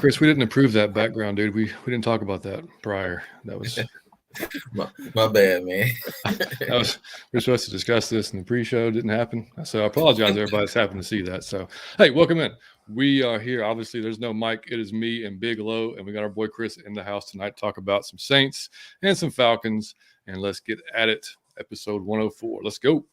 Chris, we didn't approve that background, dude. We didn't talk about that prior. That was my bad, man. we were supposed to discuss this in the pre-show. Didn't happen. So I apologize, everybody that's happened to see that. So, hey, welcome in. We are here. Obviously, there's no Mike. It is me and Big Low, and we got our boy Chris in the house tonight to talk about some Saints and some Falcons. And let's get at it. Episode 104. Let's go.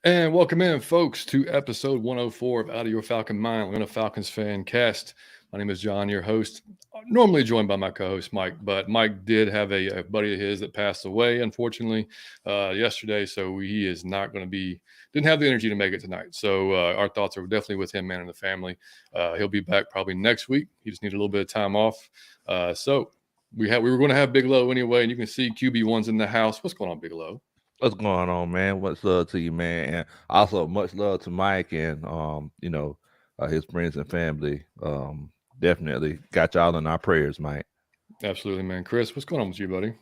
And welcome in, folks, to episode 104 of Out of Your Falcon Mind. We're in a Falcons fan cast. My name is John, your host, normally joined by my co-host, Mike. But Mike did have a buddy of his that passed away, unfortunately, yesterday. So he is not going to be – didn't have the energy to make it tonight. So our thoughts are definitely with him, man, and the family. He'll be back probably next week. He just needed a little bit of time off. So we were going to have Big Low anyway, and you can see QB1's in the house. What's going on, Big Low? What's going on, man? Much love to you, man, and also much love to Mike and his friends and family. Definitely got y'all in our prayers, Mike. Absolutely, man. Chris, what's going on with you, buddy?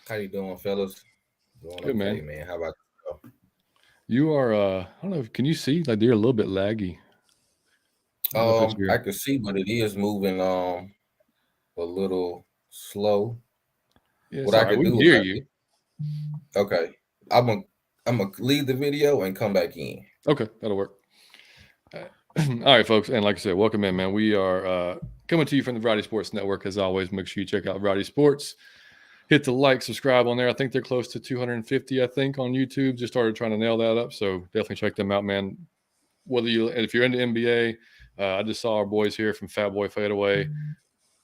How you doing, fellas? Good, okay, man. How about you? You are. I don't know. Can you see? Like, you're a little bit laggy. I can see, but it is moving a little slow. Yeah, what I can do? Hear you. Okay, I'm gonna leave the video and come back in. Okay, that'll work. All right, folks, and like I said, welcome in, man. We are coming to you from the Variety Sports Network. As always, make sure you check out Variety Sports. Hit the like, subscribe on there. I think they're close to 250. I think on YouTube. Just started trying to nail that up, so definitely check them out, man. If you're into NBA, I just saw our boys here from Fat Boy Fadeaway,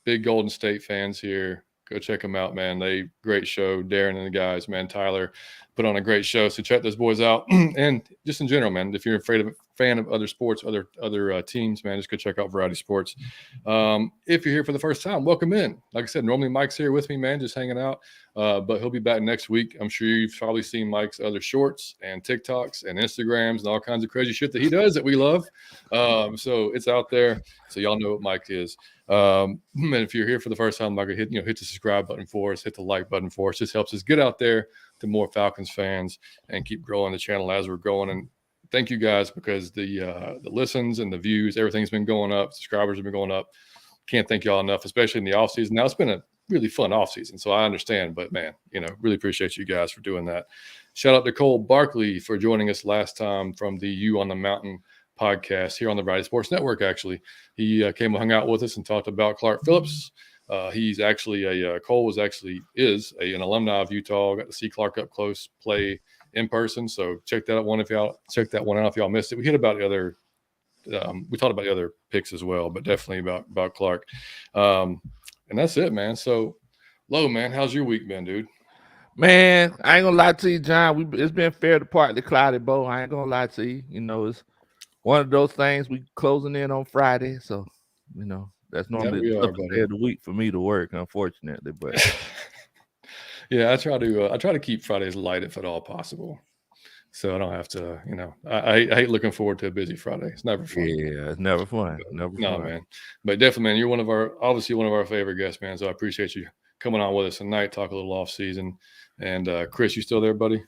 big Golden State fans here. Go check them out, man. Great show. Darren and the guys, man. Tyler put on a great show. So check those boys out. And just in general, man, if you're a fan of other sports, other teams, man, just go check out Variety Sports. If you're here for the first time, welcome in. Like I said, normally Mike's here with me, man, just hanging out. But he'll be back next week. I'm sure you've probably seen Mike's other shorts and TikToks and Instagrams and all kinds of crazy shit that he does that we love. So it's out there. So y'all know what Mike is. And if you're here for the first time, Mike, hit the subscribe button for us, hit the like button for us. Just helps us get out there to more Falcons fans and keep growing the channel as we're going. And thank you guys, because the listens and the views, everything's been going up. Subscribers have been going up. Can't thank y'all enough, especially in the off season. Now it's been a really fun off season, so I understand. But man, really appreciate you guys for doing that. Shout out to Cole Barkley for joining us last time from the You on the Mountain podcast here on the Variety Sports Network. Actually, he came and hung out with us and talked about Clark Phillips. He's actually Cole is an alumni of Utah. Got to see Clark up close play in person. So check that one out if y'all missed it. We hit about the other. We talked about the other picks as well, but definitely about Clark. And that's it, man. So, Lowe, man, how's your week been, dude? Man, I ain't gonna lie to you, John. It's been fair to partly cloudy, Bo. I ain't gonna lie to you. It's one of those things. We closing in on Friday, so that's normally the day of the week for me to work, unfortunately. But yeah, I try to keep Fridays light if at all possible, so I don't have to. I hate looking forward to a busy Friday. It's never fun. Yeah, it's never fun. No, man. But definitely, man, you're obviously one of our favorite guests, man. So I appreciate you coming on with us tonight, talk a little off season. And Chris, you still there, buddy?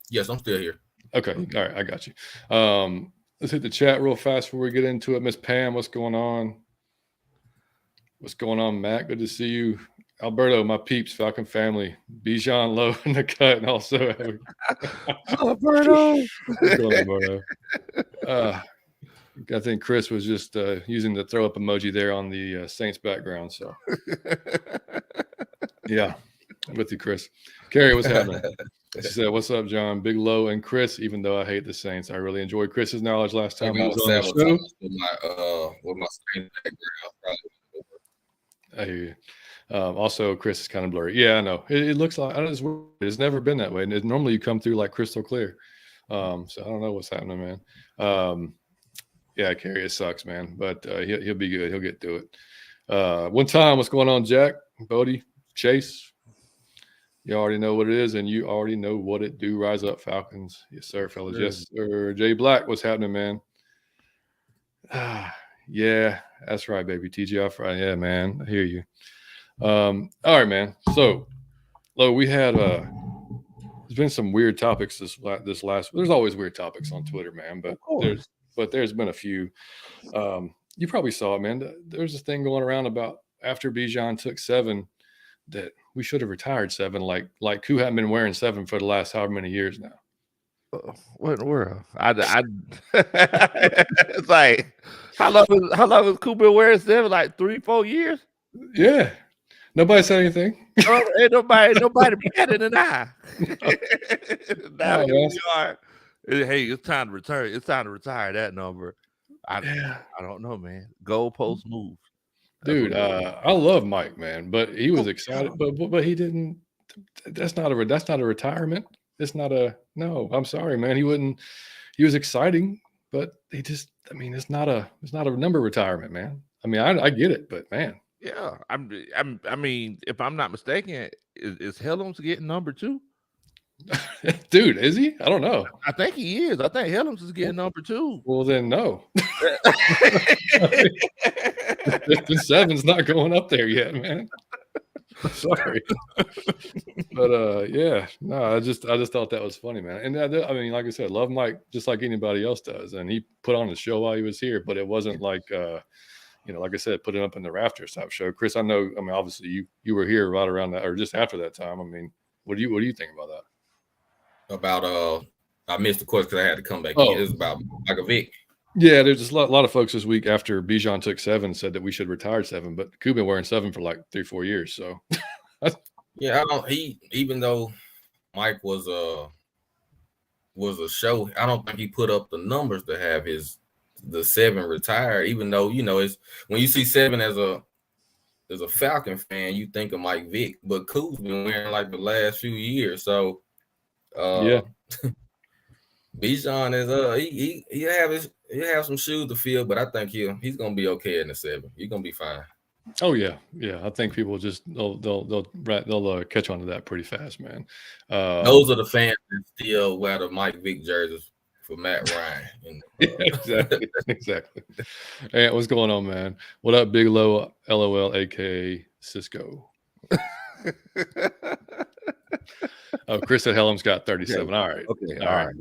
Yes, I'm still here. Okay. All right. I got you. Let's hit the chat real fast before we get into it. Miss Pam, what's going on? What's going on, Matt? Good to see you. Alberto, my peeps, Falcon family. Bijan, Lowe in the cut. And also Alberto. What's going on, Alberto? I think Chris was just using the throw up emoji there on the Saints background. So, yeah, I'm with you, Chris. Carrie, what's happening? She said, "What's up, John? Big Low and Chris. Even though I hate the Saints, I really enjoyed Chris's knowledge last time he was on the show." With my Saints background, I hear you. Also, Chris is kind of blurry. Yeah, I know. It looks like it's never been that way. And normally you come through like crystal clear. So I don't know what's happening, man. Yeah, Carrie, it sucks, man. But he'll be good. He'll get through it. One time, what's going on, Jack? Bodie, Chase, you already know what it is, and you already know what it do. Rise up, Falcons. Yes, sir, fellas. Yes, sir. Jay Black, what's happening, man? Yeah, that's right, baby. TGI Friday. Yeah, man. I hear you. All right, man. So, Lowe, we had there's been some weird topics this last. There's always weird topics on Twitter, man. But there's been a few. You probably saw it, man. There's a thing going around about after Bijan took 7 that we should have retired 7. Like who hadn't been wearing 7 for the last however many years now. What in the world? It's like how long has Cooper wearing 7? Like 3-4 years? Yeah. Nobody said anything. Ain't nobody better than I. Now here we are. Hey, it's time to retire. It's time to retire that number. I don't know, man. Goalpost move. Dude, I love Mike, man, but he was excited, but he didn't. That's not a retirement. It's not a no. I'm sorry, man. He wouldn't. He was exciting, but he just. I mean, it's not a number retirement, man. I mean, I get it, but man. Yeah, I mean, if I'm not mistaken, is Helms getting number 2? Dude, is he? I don't know. I think he is. I think Helms is getting number 2. Well, then no. The 7's not going up there yet, man. Sorry, but yeah, no, I just thought that was funny, man. And I mean, like I said, love Mike just like anybody else does, and he put on the show while he was here, but it wasn't like like I said, put him up in the rafters type show. Chris, I know. I mean, obviously you were here right around that or just after that time. I mean, what do you think about that? About I missed the question because I had to come back in. It's about Michael Vick. Yeah, there's just a lot of folks this week after Bijan took 7 said that we should retire 7, but Coop been wearing 7 for like 3-4 years. So yeah, even though Mike was a show, I don't think he put up the numbers to have the 7 retired. Even though it's when you see 7 as a Falcon fan, you think of Mike Vick, but Coop's been wearing like the last few years. So yeah. Bijan is he have some shoes to fill, but I think he's gonna be okay in the 7. He's gonna be fine. Oh yeah. I think people just they'll catch on to that pretty fast, man. Those are the fans that still wear the Mike Vick jerseys for Matt Ryan. Exactly. Hey, what's going on, man? What up, Big Low, LOL, aka Cisco? Oh, Chris said Helm's got 37. Okay. All right. Okay. All right.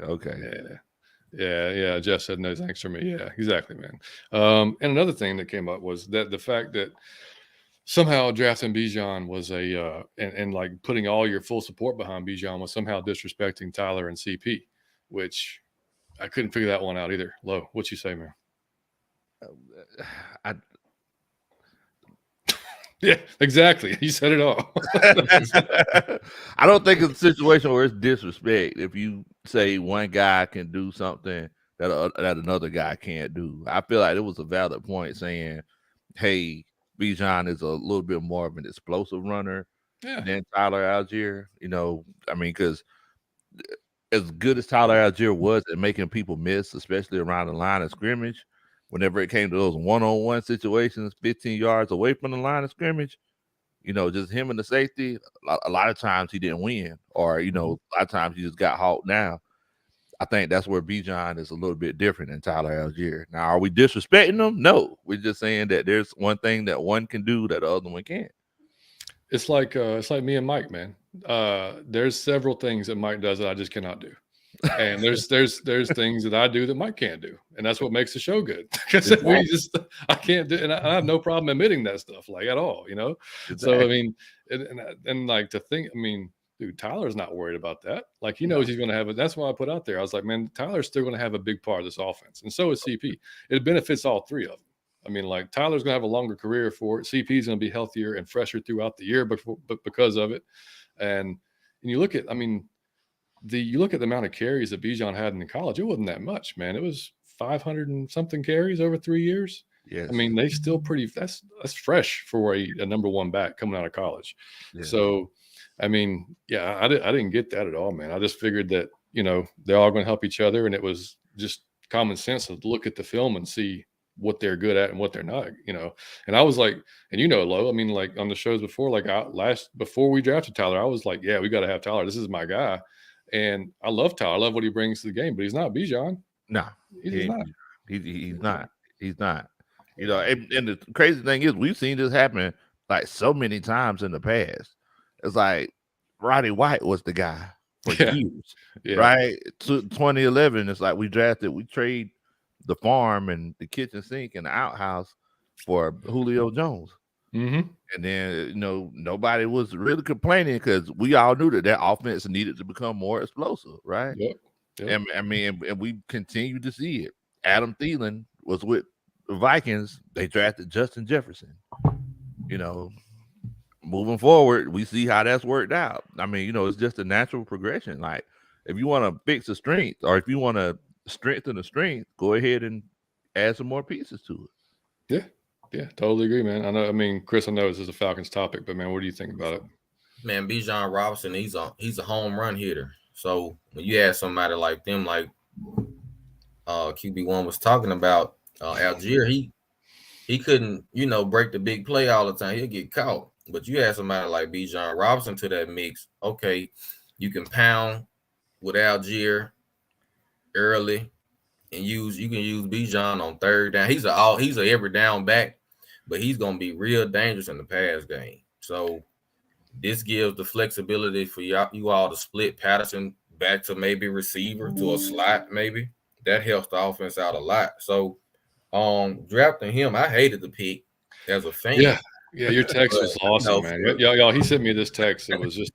Okay. Yeah. Jeff said no thanks for me. Yeah, exactly, man. And another thing that came up was that the fact that somehow drafting Bijan was and like putting all your full support behind Bijan was somehow disrespecting Tyler and CP, which I couldn't figure that one out either. Lowe, what you say, man? Yeah, exactly. You said it all. I don't think it's a situation where it's disrespect if you say one guy can do something that another guy can't do. I feel like it was a valid point saying, hey, Bijan is a little bit more of an explosive runner than Tyler Algier. I mean, because as good as Tyler Algier was at making people miss, especially around the line of scrimmage, whenever it came to those one-on-one situations, 15 yards away from the line of scrimmage, just him and the safety, a lot of times he didn't win, or, a lot of times he just got hauled down. I think that's where Bijan is a little bit different than Tyler Algier. Now, are we disrespecting him? No. We're just saying that there's one thing that one can do that the other one can't. It's like me and Mike, man. There's several things that Mike does that I just cannot do. And there's things that I do that Mike can't do, and that's what makes the show good. Because I can't do, and I have no problem admitting that stuff, like at all, Exactly. So I mean, and like to think, I mean, dude, Tyler's not worried about that. Like he knows he's going to have it. That's why I put out there. I was like, man, Tyler's still going to have a big part of this offense, and so is CP. It benefits all 3 of them. I mean, like Tyler's going to have a longer career for it. CP's going to be healthier and fresher throughout the year, but because of it, and you look at, I mean. You look at the amount of carries that Bijan had in college, it wasn't that much, man. It was 500 and something carries over 3 years. Yes. I mean, they still that's fresh for a number 1 back coming out of college. Yeah. So, I mean, yeah, I didn't get that at all, man. I just figured that, they're all going to help each other. And it was just common sense to look at the film and see what they're good at and what they're not, And I was like, and Lowe, I mean, like on the shows before, like before we drafted Tyler, I was like, yeah, we got to have Tyler. This is my guy. And I love Tyler. I love what he brings to the game, but he's not Bijan. No, he's not. He's not. He's not. And the crazy thing is, we've seen this happen like so many times in the past. It's like Roddy White was the guy for years, right? 2011, it's like we trade the farm and the kitchen sink and the outhouse for Julio Jones. Mm-hmm. And then, nobody was really complaining because we all knew that offense needed to become more explosive, right? Yep. And and we continue to see it. Adam Thielen was with the Vikings. They drafted Justin Jefferson. Moving forward, we see how that's worked out. I mean, it's just a natural progression. Like, if you want to fix a strength or if you want to strengthen a strength, go ahead and add some more pieces to it. Yeah, totally agree, man. I mean, Chris, I know this is a Falcons topic, but man, what do you think about it? Man, Bijan Robinson, he's a home run hitter. So when you add somebody like them, like QB1 was talking about, Algier, he couldn't, break the big play all the time. He'll get caught. But you add somebody like Bijan Robinson to that mix, okay, you can pound with Algier early and you can use Bijan on third down. He's a every down back, but he's gonna be real dangerous in the pass game. So this gives the flexibility for you all to split Patterson back to maybe receiver to a slot, maybe. That helps the offense out a lot. So drafting him, I hated the pick as a fan. Yeah, your text was awesome, man. Y'all, he sent me this text. It was just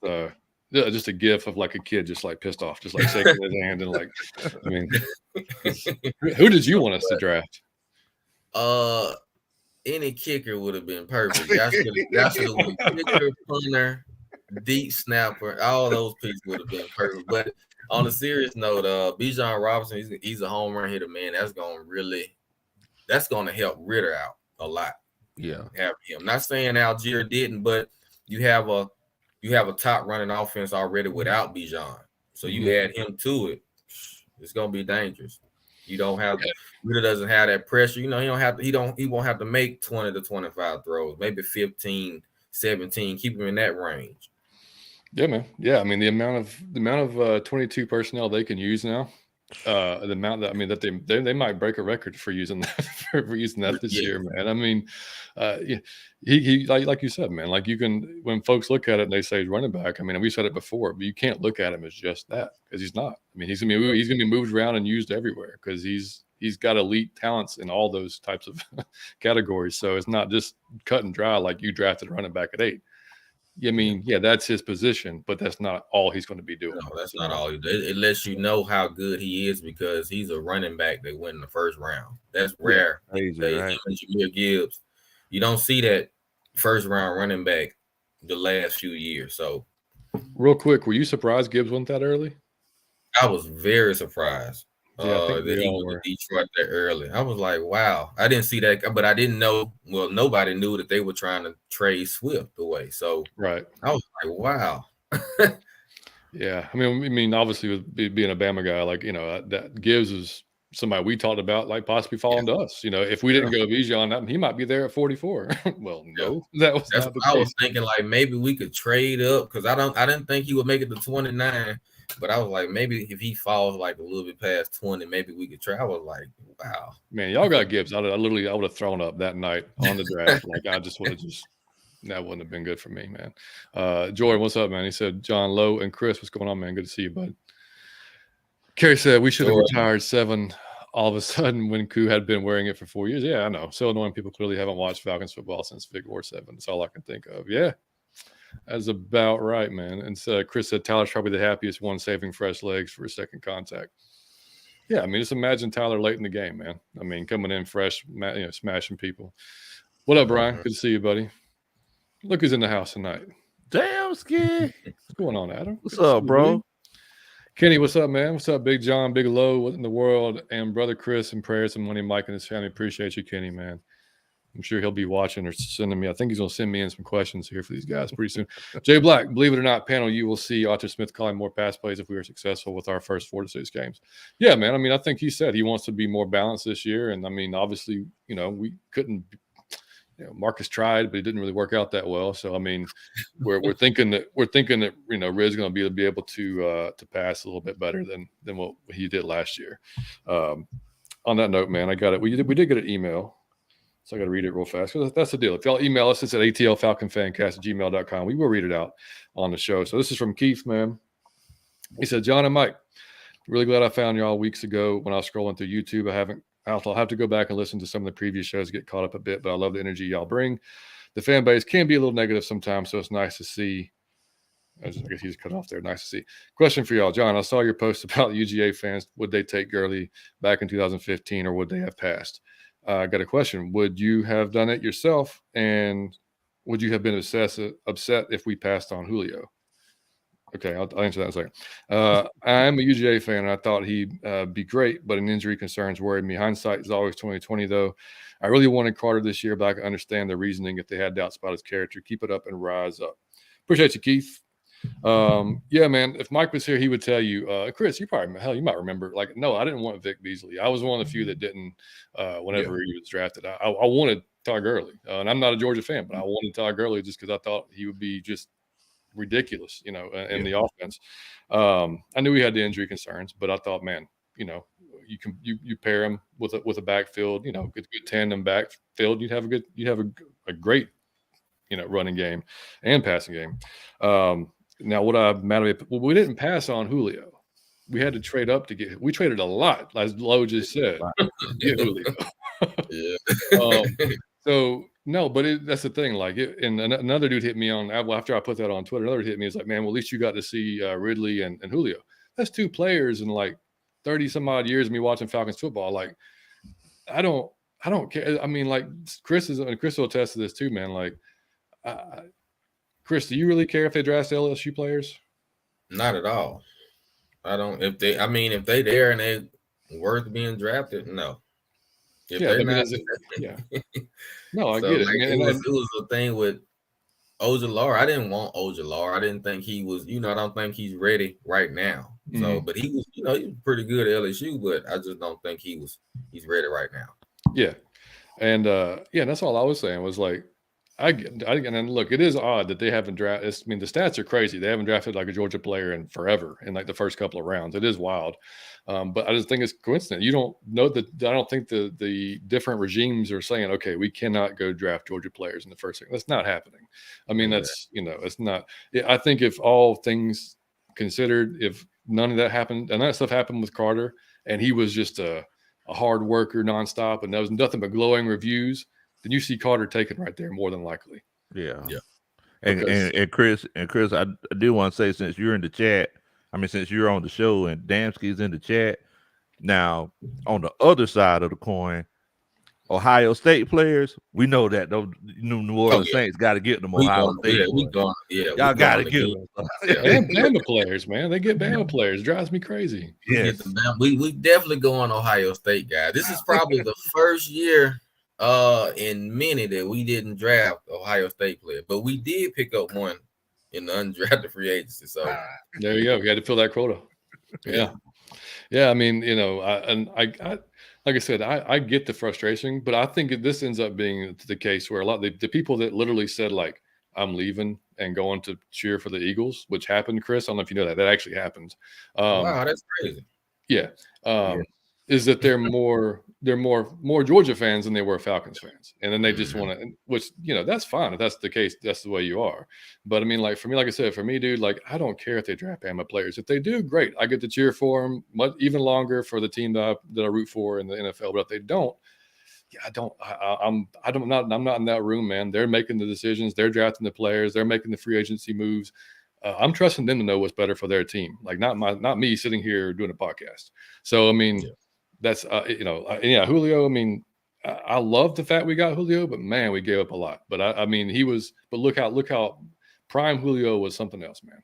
a gif of like a kid just like pissed off, just like shaking his hand and like, I mean, who did you want us to draft? Any kicker would have been perfect. Y'all should have been kicker, punter, deep snapper. All those picks would have been perfect. But on a serious note, Bijan Robinson, he's a home run hitter, man. That's gonna help Ritter out a lot. Yeah, have him. Not saying Algier didn't, but you have a top running offense already without Bijan. So you add him to it, it's gonna be dangerous. You don't have Ritter doesn't have that pressure. He won't have to make 20 to 25 throws, maybe 15, 17, keep him in that range. Yeah, man. Yeah, I mean the amount of 22 personnel they can use now. The amount that they might break a record for using that this year, man. I mean, he like you said, man. Like when folks look at it and they say running back. I mean, we said it before, but you can't look at him as just that because he's not. I mean, he's gonna be moved around and used everywhere because he's got elite talents in all those types of categories. So it's not just cut and dry like you drafted running back at 8. I mean, that's his position, but that's not all he's going to be doing. No, that's not all he does. It lets you know how good he is because he's a running back that went in the first round. That's rare. Right? Jameer Gibbs, you don't see that first round running back the last few years. So, real quick, were you surprised Gibbs went that early? I was very surprised. That he went to Detroit that early. I was like, wow. I didn't see that, but I didn't know. Well, nobody knew that they were trying to trade Swift away. So right, I was like, wow. Yeah, I mean, obviously, with being a Bama guy, like that Gibbs is somebody we talked about, like possibly falling to us. If we didn't go Bijan, he might be there at 44. Well, no, that's not the case. I was thinking like maybe we could trade up because I didn't think he would make it to 29. But I was like, maybe if he falls like a little bit past 20, maybe we could try. I was like, wow. Man, y'all got Gibbs. I would have thrown up that night on the draft. Like I just would have that wouldn't have been good for me, man. Jordan, what's up, man? He said, John, Lowe, and Chris, what's going on, man? Good to see you, bud. Kerry said, we should have retired 7 all of a sudden when Koo had been wearing it for 4 years. Yeah, I know. So annoying. People clearly haven't watched Falcons football since Vic wore 7. That's all I can think of. Yeah. That's about right, man. And so Chris said Tyler's probably the happiest one saving fresh legs for a second contact. Yeah, I mean, just imagine Tyler late in the game, man. I mean, coming in fresh, smashing people. What up, Brian? Good to see you, buddy. Look who's in the house tonight. Damn, Skid. What's going on, Adam? What's up, bro? Kenny, what's up, man? What's up, Big John, Big Low? What in the world? And brother Chris and prayers and money, Mike and his family. Appreciate you, Kenny, man. I'm sure he'll be watching or sending me. I think he's going to send me in some questions here for these guys pretty soon. Jay Black, believe it or not, panel, you will see Arthur Smith calling more pass plays if we are successful with our first 4 to 6 games. Yeah, man. I mean, I think he said he wants to be more balanced this year. And I mean, obviously, we couldn't. Marcus tried, but it didn't really work out that well. So I mean, we're thinking that Rid's going to be able to pass a little bit better than what he did last year. On that note, man, I got it. We did get an email, so I got to read it real fast. That's the deal. If y'all email us, it's at atlfalconfancast@gmail.com. We will read it out on the show. So this is from Keith, man. He said, John and Mike, really glad I found y'all weeks ago when I was scrolling through YouTube. I'll have to go back and listen to some of the previous shows, get caught up a bit, but I love the energy y'all bring. The fan base can be a little negative sometimes, so it's nice to see. I guess he's cut off there. Nice to see. Question for y'all. John, I saw your post about UGA fans. Would they take Gurley back in 2015 or would they have passed? I got a question. Would you have done it yourself? And would you have been upset if we passed on Julio? Okay, I'll answer that in a second. I'm a UGA fan, and I thought he'd be great, but an injury concerns worried me. Hindsight is always 20/20, though. I really wanted Carter this year, but I can understand the reasoning if they had doubts about his character. Keep it up and rise up. Appreciate you, Keith. Yeah, man, if Mike was here, he would tell you, Chris, you might remember, no, I didn't want Vic Beasley. I was one of the few that didn't whenever he was drafted. I wanted Todd Gurley, and I'm not a Georgia fan, but I wanted Todd Gurley just because I thought he would be just ridiculous, in the offense. I knew he had the injury concerns, but I thought, man, you pair him with a backfield, good tandem backfield, you'd have a great, running game and passing game. Now what I'm mad at, we didn't pass on Julio. We had to trade up we traded a lot, as Lowe just said, to get Julio. So no, but that's the thing. And another dude hit me on after I put that on Twitter. Another hit me is like, man, well, at least you got to see Ridley and Julio. That's 2 players in 30 some odd years of me watching Falcons football. I don't care. I mean, Chris will attest to this too, man. Chris, do you really care if they draft LSU players? Not at all. I don't. If they there and they worth being drafted, no. If yeah, they're not, No, I get it. It was a thing with Ojulari. I didn't want Ojulari. I didn't think he was. I don't think he's ready right now. So, but he was. He was pretty good at LSU, but I just don't think he's ready right now. Yeah, and that's all I was saying was and look, it is odd that they haven't drafted. I mean, the stats are crazy. They haven't drafted a Georgia player in forever in the first couple of rounds. It is wild. But I just think it's coincident. You don't know that. I don't think the different regimes are saying, okay, we cannot go draft Georgia players in the first second. That's not happening. I mean, that's, it's not. I think if all things considered, if none of that happened, and that stuff happened with Carter, and he was just a hard worker nonstop, and there was nothing but glowing reviews, then you see Carter taken right there more than likely. Yeah. And Chris, I do want to say, since you're in the chat, since you're on the show and Damsky's in the chat, now on the other side of the coin, Ohio State players, we know that those New Orleans Saints got to get them Ohio State. Y'all got to get them. And Bama players, man, they get Bama players. Drives me crazy. Yes. We definitely go on Ohio State, guys. This is probably the first year in many that we didn't draft Ohio State player, but we did pick up one in the undrafted free agency. So there you go. You had to fill that quota. Yeah. I mean, I like I said, I get the frustration, but I think this ends up being the case where a lot of the people that literally said I'm leaving and going to cheer for the Eagles, which happened, Chris. I don't know if you know that actually happened. Wow, that's crazy. Yeah. Is that they're more Georgia fans than they were Falcons fans. And then they just want to, which, that's fine. If that's the case, that's the way you are. But I mean, for me, like I said, for me, dude, I don't care if they draft Bama players. If they do, great. I get to cheer for them even longer for the team that I root for in the NFL. But if they don't, I'm not in that room, man. They're making the decisions. They're drafting the players. They're making the free agency moves. I'm trusting them to know what's better for their team. Not me sitting here doing a podcast. So, I mean, that's, Julio, I mean, I love the fact we got Julio, but man, we gave up a lot. But but look how prime Julio was something else, man.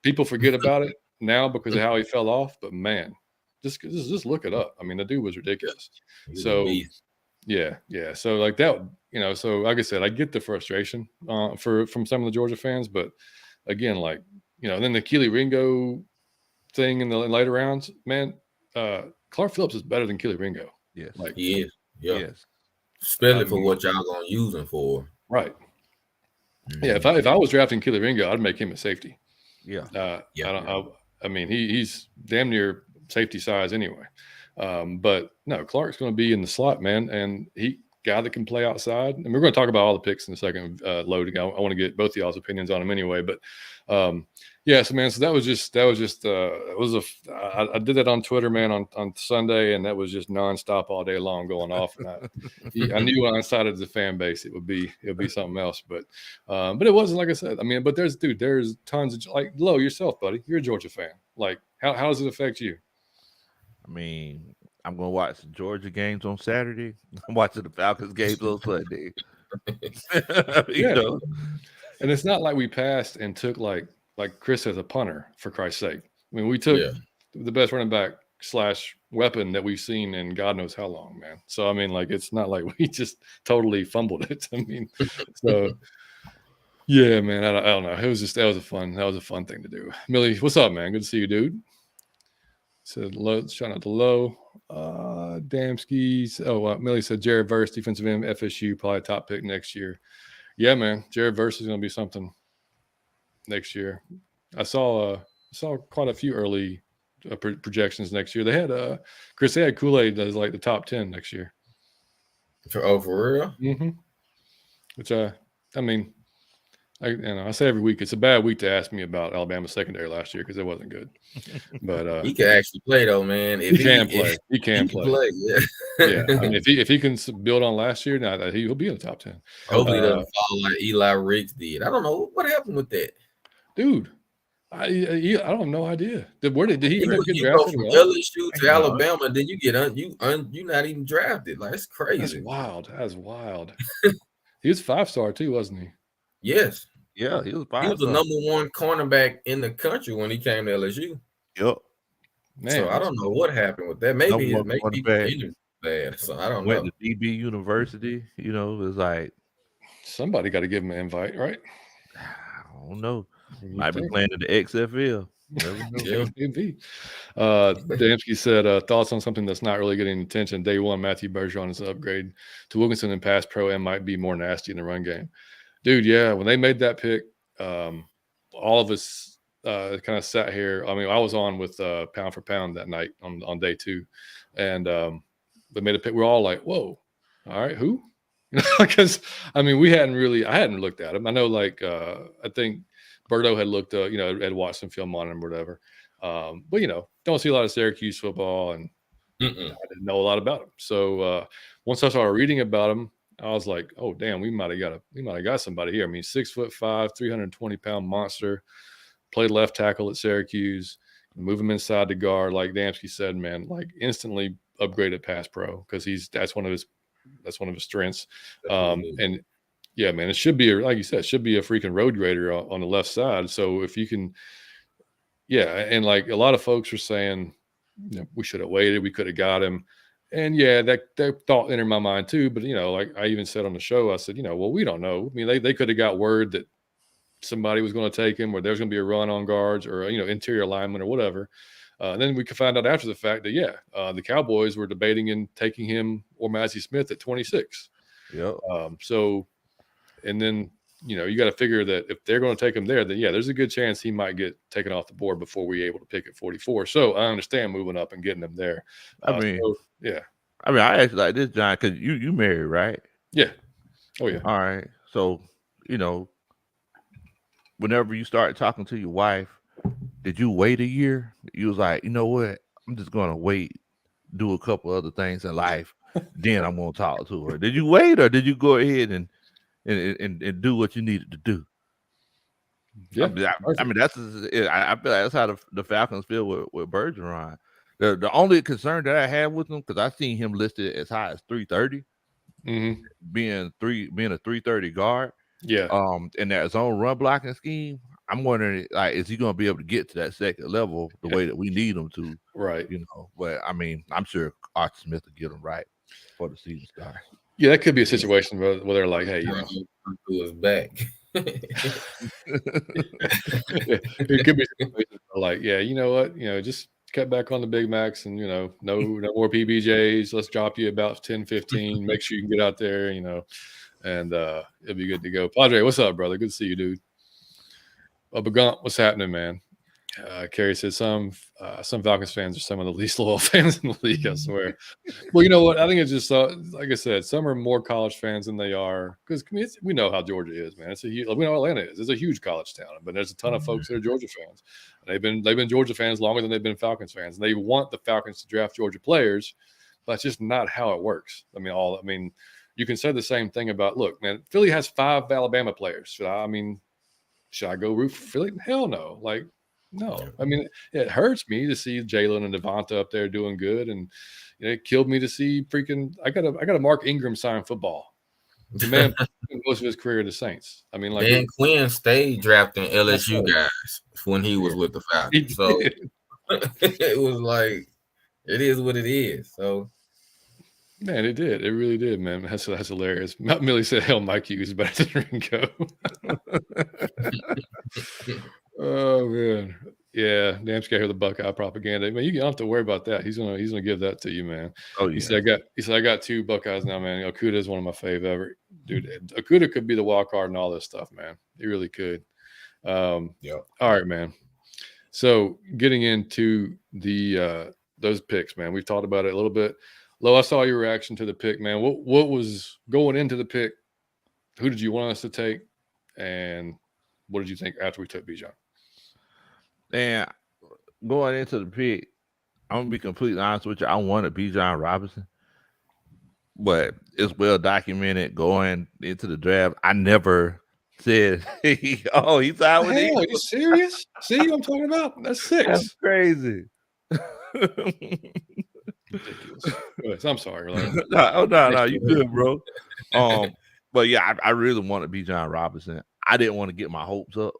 People forget about it now because of how he fell off, but man, just look it up. I mean, the dude was ridiculous. So Yeah. So like that, so like I said, I get the frustration from some of the Georgia fans, but again, like, then the Keely Ringo thing in the later rounds, man, Clark Phillips is better than Keely Ringo. Yes. Like he is. Yeah. Yes. Especially for what y'all gonna use him for. Right. Yeah, if I was drafting Keely Ringo, I'd make him a safety. Yeah. I mean, he's damn near safety size anyway. But no, Clark's going to be in the slot, man, and he guy that can play outside. And we're going to talk about all the picks in a second. Loading, I want to get both of y'all's opinions on him anyway. But yeah, so man, so that was just I did that on Twitter, man, on Sunday, and that was just nonstop all day long going off. And I knew when I decided the fan base, it would be something else. But it wasn't, like I said. I mean, but there's tons of, like, Lowe, yourself, buddy. You're a Georgia fan. Like, how does it affect you? I mean, I'm gonna watch the Georgia games on Saturday. I'm watching the Falcons games on Sunday. Yeah. And it's not like we passed and took like Chris as a punter, for Christ's sake. I mean, we took the best running back / weapon that we've seen in God knows how long, man. So I mean, like, it's not like we just totally fumbled it. I mean, so yeah, man. I don't know. That was a fun thing to do. Millie, what's up, man? Good to see you, dude. Said Lowe, shout out to Lowe. Damskis. Millie said Jared Verse, defensive end, FSU, probably a top pick next year. Yeah, man. Jared Verse is going to be something next year. I saw quite a few early projections next year. They had Chris. They had Kool-Aid as like the top 10 next year. For real? Mm-hmm. Which I mean, I say every week, it's a bad week to ask me about Alabama secondary last year because it wasn't good. But he can actually play though, man. He can play. Yeah. Yeah. I mean, if he can build on last year, now he'll be in the top 10. Hopefully, he doesn't fall like Eli Riggs did. I don't know what happened with that, dude. I don't have no idea. Where did he get drafted? From LSU to Alabama, then you get you're not even drafted. Like, it's crazy. That's wild. He was 5-star too, wasn't he? Yes. Yeah, he was 5-star. He was the number 1 cornerback in the country when he came to LSU. Yep. Man, so I don't know what happened with that. Maybe bad. So I don't know. Went to DB University. It was like somebody got to give him an invite, right? I don't know. Might be playing in the XFL. Maybe. Damsky said thoughts on something that's not really getting attention. Day one, Matthew Bergeron is an upgrade to Wilkinson in pass pro and might be more nasty in the run game. Dude, yeah, when they made that pick, all of us kind of sat here. I mean, I was on with Pound for Pound that night on day 2, and they made a pick. We're all like, whoa, all right, who? Because I mean, I hadn't looked at him. I know, like, I think Berto had looked, had watched some film on him or whatever. But don't see a lot of Syracuse football, and I didn't know a lot about him. So once I started reading about him, I was like, oh damn, we might have got somebody here. I mean, 6'5", 320-pound monster, played left tackle at Syracuse, move him inside the guard, like Damsky said, man, like instantly upgraded pass pro because that's one of his strengths. And yeah, man, it should be like you said, it should be a freaking road grader on the left side. So if you can, and like a lot of folks are saying, we should have waited, we could have got him. And yeah, that thought entered my mind too. But like I even said on the show, I said, well, we don't know. I mean, they could have got word that somebody was going to take him, or there's going to be a run on guards, or interior lineman or whatever. Then we could find out after the fact that the Cowboys were debating in taking him or Massey Smith at 26. Yeah. So, and then you got to figure that if they're going to take him there, then there's a good chance he might get taken off the board before we're able to pick at 44. So I understand moving up and getting him there. I actually like this, John, because you married, right? Yeah. Oh yeah. All right. So whenever you start talking to your wife, did you wait a year? You was like, you know what? I'm just gonna wait, do a couple other things in life, then I'm gonna talk to her. Did you wait, or did you go ahead and do what you needed to do? Yeah, I mean I feel like that's how the Falcons feel with Bergeron. The only concern that I have with him, because I seen him listed as high as 330, being a 330 guard. Yeah. In that zone run blocking scheme, I'm wondering, like, is he going to be able to get to that second level the way that we need him to? Right. But I mean, I'm sure Archie Smith will get him right. for the season start. Yeah, that could be a situation where they're like, hey, who is back. It could be like, yeah, you know what, just cut back on the Big Macs and no more PBJs. Let's drop you about 10-15. Make sure you can get out there, and it'll be good to go. Padre, what's up, brother? Good to see you, dude. Bagunt, what's happening, man? Kerry says some Falcons fans are some of the least loyal fans in the league, I swear. Well, you know what? I think it's just like I said, some are more college fans than they are because we know how Georgia is, man. We know Atlanta is. It's a huge college town, but there's a ton of folks that are Georgia fans. And they've been Georgia fans longer than they've been Falcons fans, and they want the Falcons to draft Georgia players, but it's just not how it works. I mean, you can say the same thing about, look, man, Philly has 5 Alabama players. Should I go root for Philly? Hell no. Like, no. I mean, it hurts me to see Jalen and Devonta up there doing good, and it killed me to see freaking. I got a Mark Ingram sign football. The man most of his career in the Saints. I mean, like Dan Quinn stayed drafting LSU guys when he was with the Falcons. So it was like, it is what it is. So. Man, it did. It really did, man. That's hilarious. Matt Millie said, hell, Mike Hughes better than Ringo. Oh, man. Yeah, Dam's got to hear the Buckeye propaganda. Man, you don't have to worry about that. He's gonna give that to you, man. Oh, yeah. He said I got 2 Buckeyes now, man. Okuda is one of my fave ever. Dude, Okuda could be the wild card and all this stuff, man. He really could. All right, man. So getting into the those picks, man. We've talked about it a little bit. Lowe, I saw your reaction to the pick, man. What was going into the pick? Who did you want us to take? And what did you think after we took Bijan? And going into the pick, I'm going to be completely honest with you. I wanted Bijan Robinson. But it's well documented going into the draft. I never said, he's out with Hell, are you serious? See what I'm talking about? That's 6. That's crazy. Ridiculous. I'm sorry. No, you good, bro. But yeah, I really wanted Bijan Robinson. I didn't want to get my hopes up,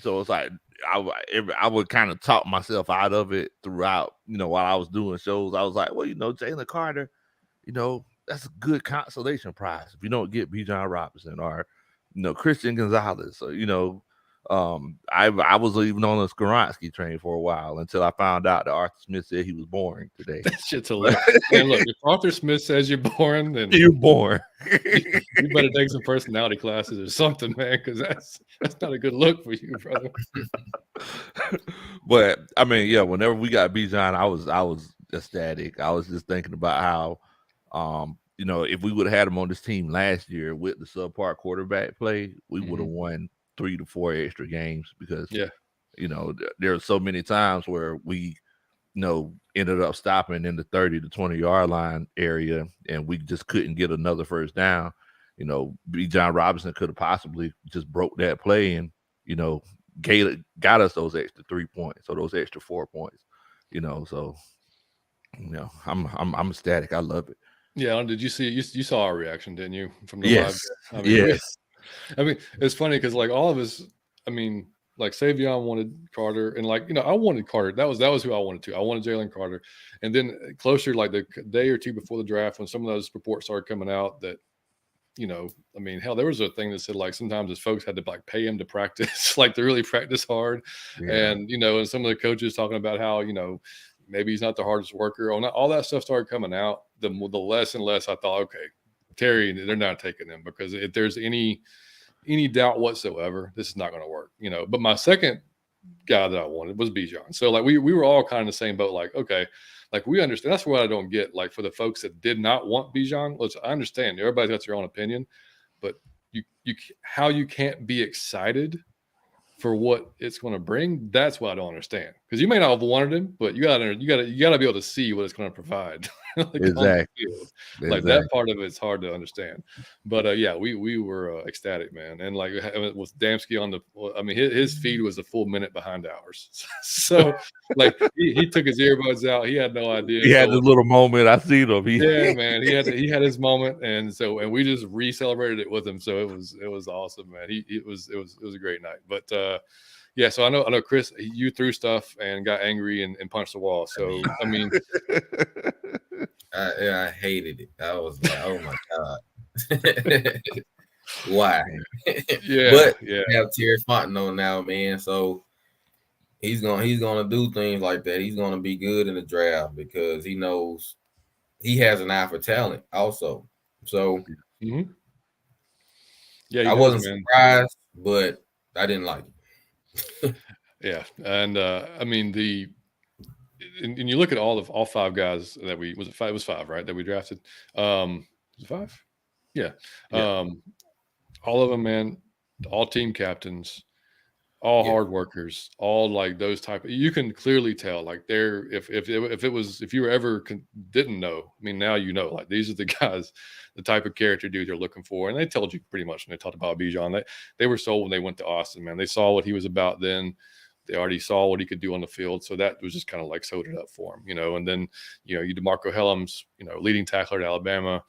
so it's like I would kind of talk myself out of it throughout. While I was doing shows, I was like, well, Jalen Carter, that's a good consolation prize if you don't get Bijan Robinson or Christian Gonzalez. So I was even on the Skoronski train for a while until I found out that Arthur Smith said he was boring today. That shit's hilarious. And look, if Arthur Smith says you're boring, then you're boring. You better take some personality classes or something, man, because that's not a good look for you, brother. But I mean, yeah, whenever we got Bijan, I was ecstatic. I was just thinking about how if we would have had him on this team last year with the subpar quarterback play, we would have won 3 to 4 extra games because there are so many times where we ended up stopping in the 30 to 20 yard line area and we just couldn't get another first down. Bijan Robinson could have possibly just broke that play and got us those extra 3 points or those extra 4 points. So I'm ecstatic. I love it. Yeah, did you see? You saw our reaction, didn't you? From the yes, live? yes. It's funny because like all of us. Like Savion wanted Carter, and I wanted Carter. That was who I wanted to. I wanted Jalen Carter, and then closer, like the day or two before the draft, when some of those reports started coming out that, hell, there was a thing that said like sometimes his folks had to like pay him to practice, like to really practice hard, and and some of the coaches talking about how maybe he's not the hardest worker. All that stuff started coming out. The less and less I thought, okay, Terry, they're not taking him because if there's any doubt whatsoever, this is not going to work, But my second guy that I wanted was Bijan. So like we were all kind of the same boat. Like, okay, like we understand. That's what I don't get. Like for the folks that did not want Bijan, I understand everybody's got their own opinion, but how you can't be excited for what it's going to bring. That's what I don't understand. Because you may not have wanted him, but you gotta be able to see what it's going to provide. Exactly. Like that part of it's hard to understand. But yeah, we were ecstatic, man. And like with Damsky on his feed was a full minute behind ours. So like he took his earbuds out. He had no idea. He had this little moment. I seen him. Yeah, man. He had his moment, and we just re-celebrated it with him. So it was awesome, man. It was a great night. But yeah, so I know Chris, you threw stuff and got angry and punched the wall. So I hated it. I was like, oh my god, why? Yeah, But yeah. we have Terry Fontenot now, man. So he's gonna do things like that. He's gonna be good in the draft because he knows he has an eye for talent also. So Yeah, I wasn't surprised, but I didn't like it. Yeah, and I mean and you look at all 5 guys that it was 5, right, that we drafted. Was it 5? Yeah. All of them, man, all team captains, all hard workers, all like those type. You can clearly tell, like they're if you were ever didn't know. I mean, now you know. Like these are the guys, the type of character dude they're looking for, and they told you pretty much when they talked about Bijan. They were sold when they went to Austin. Man, they saw what he was about then. They already saw what he could do on the field, so that was just kind of like sewed it up for him, you know. And then you DeMarco Hellams, leading tackler at Alabama,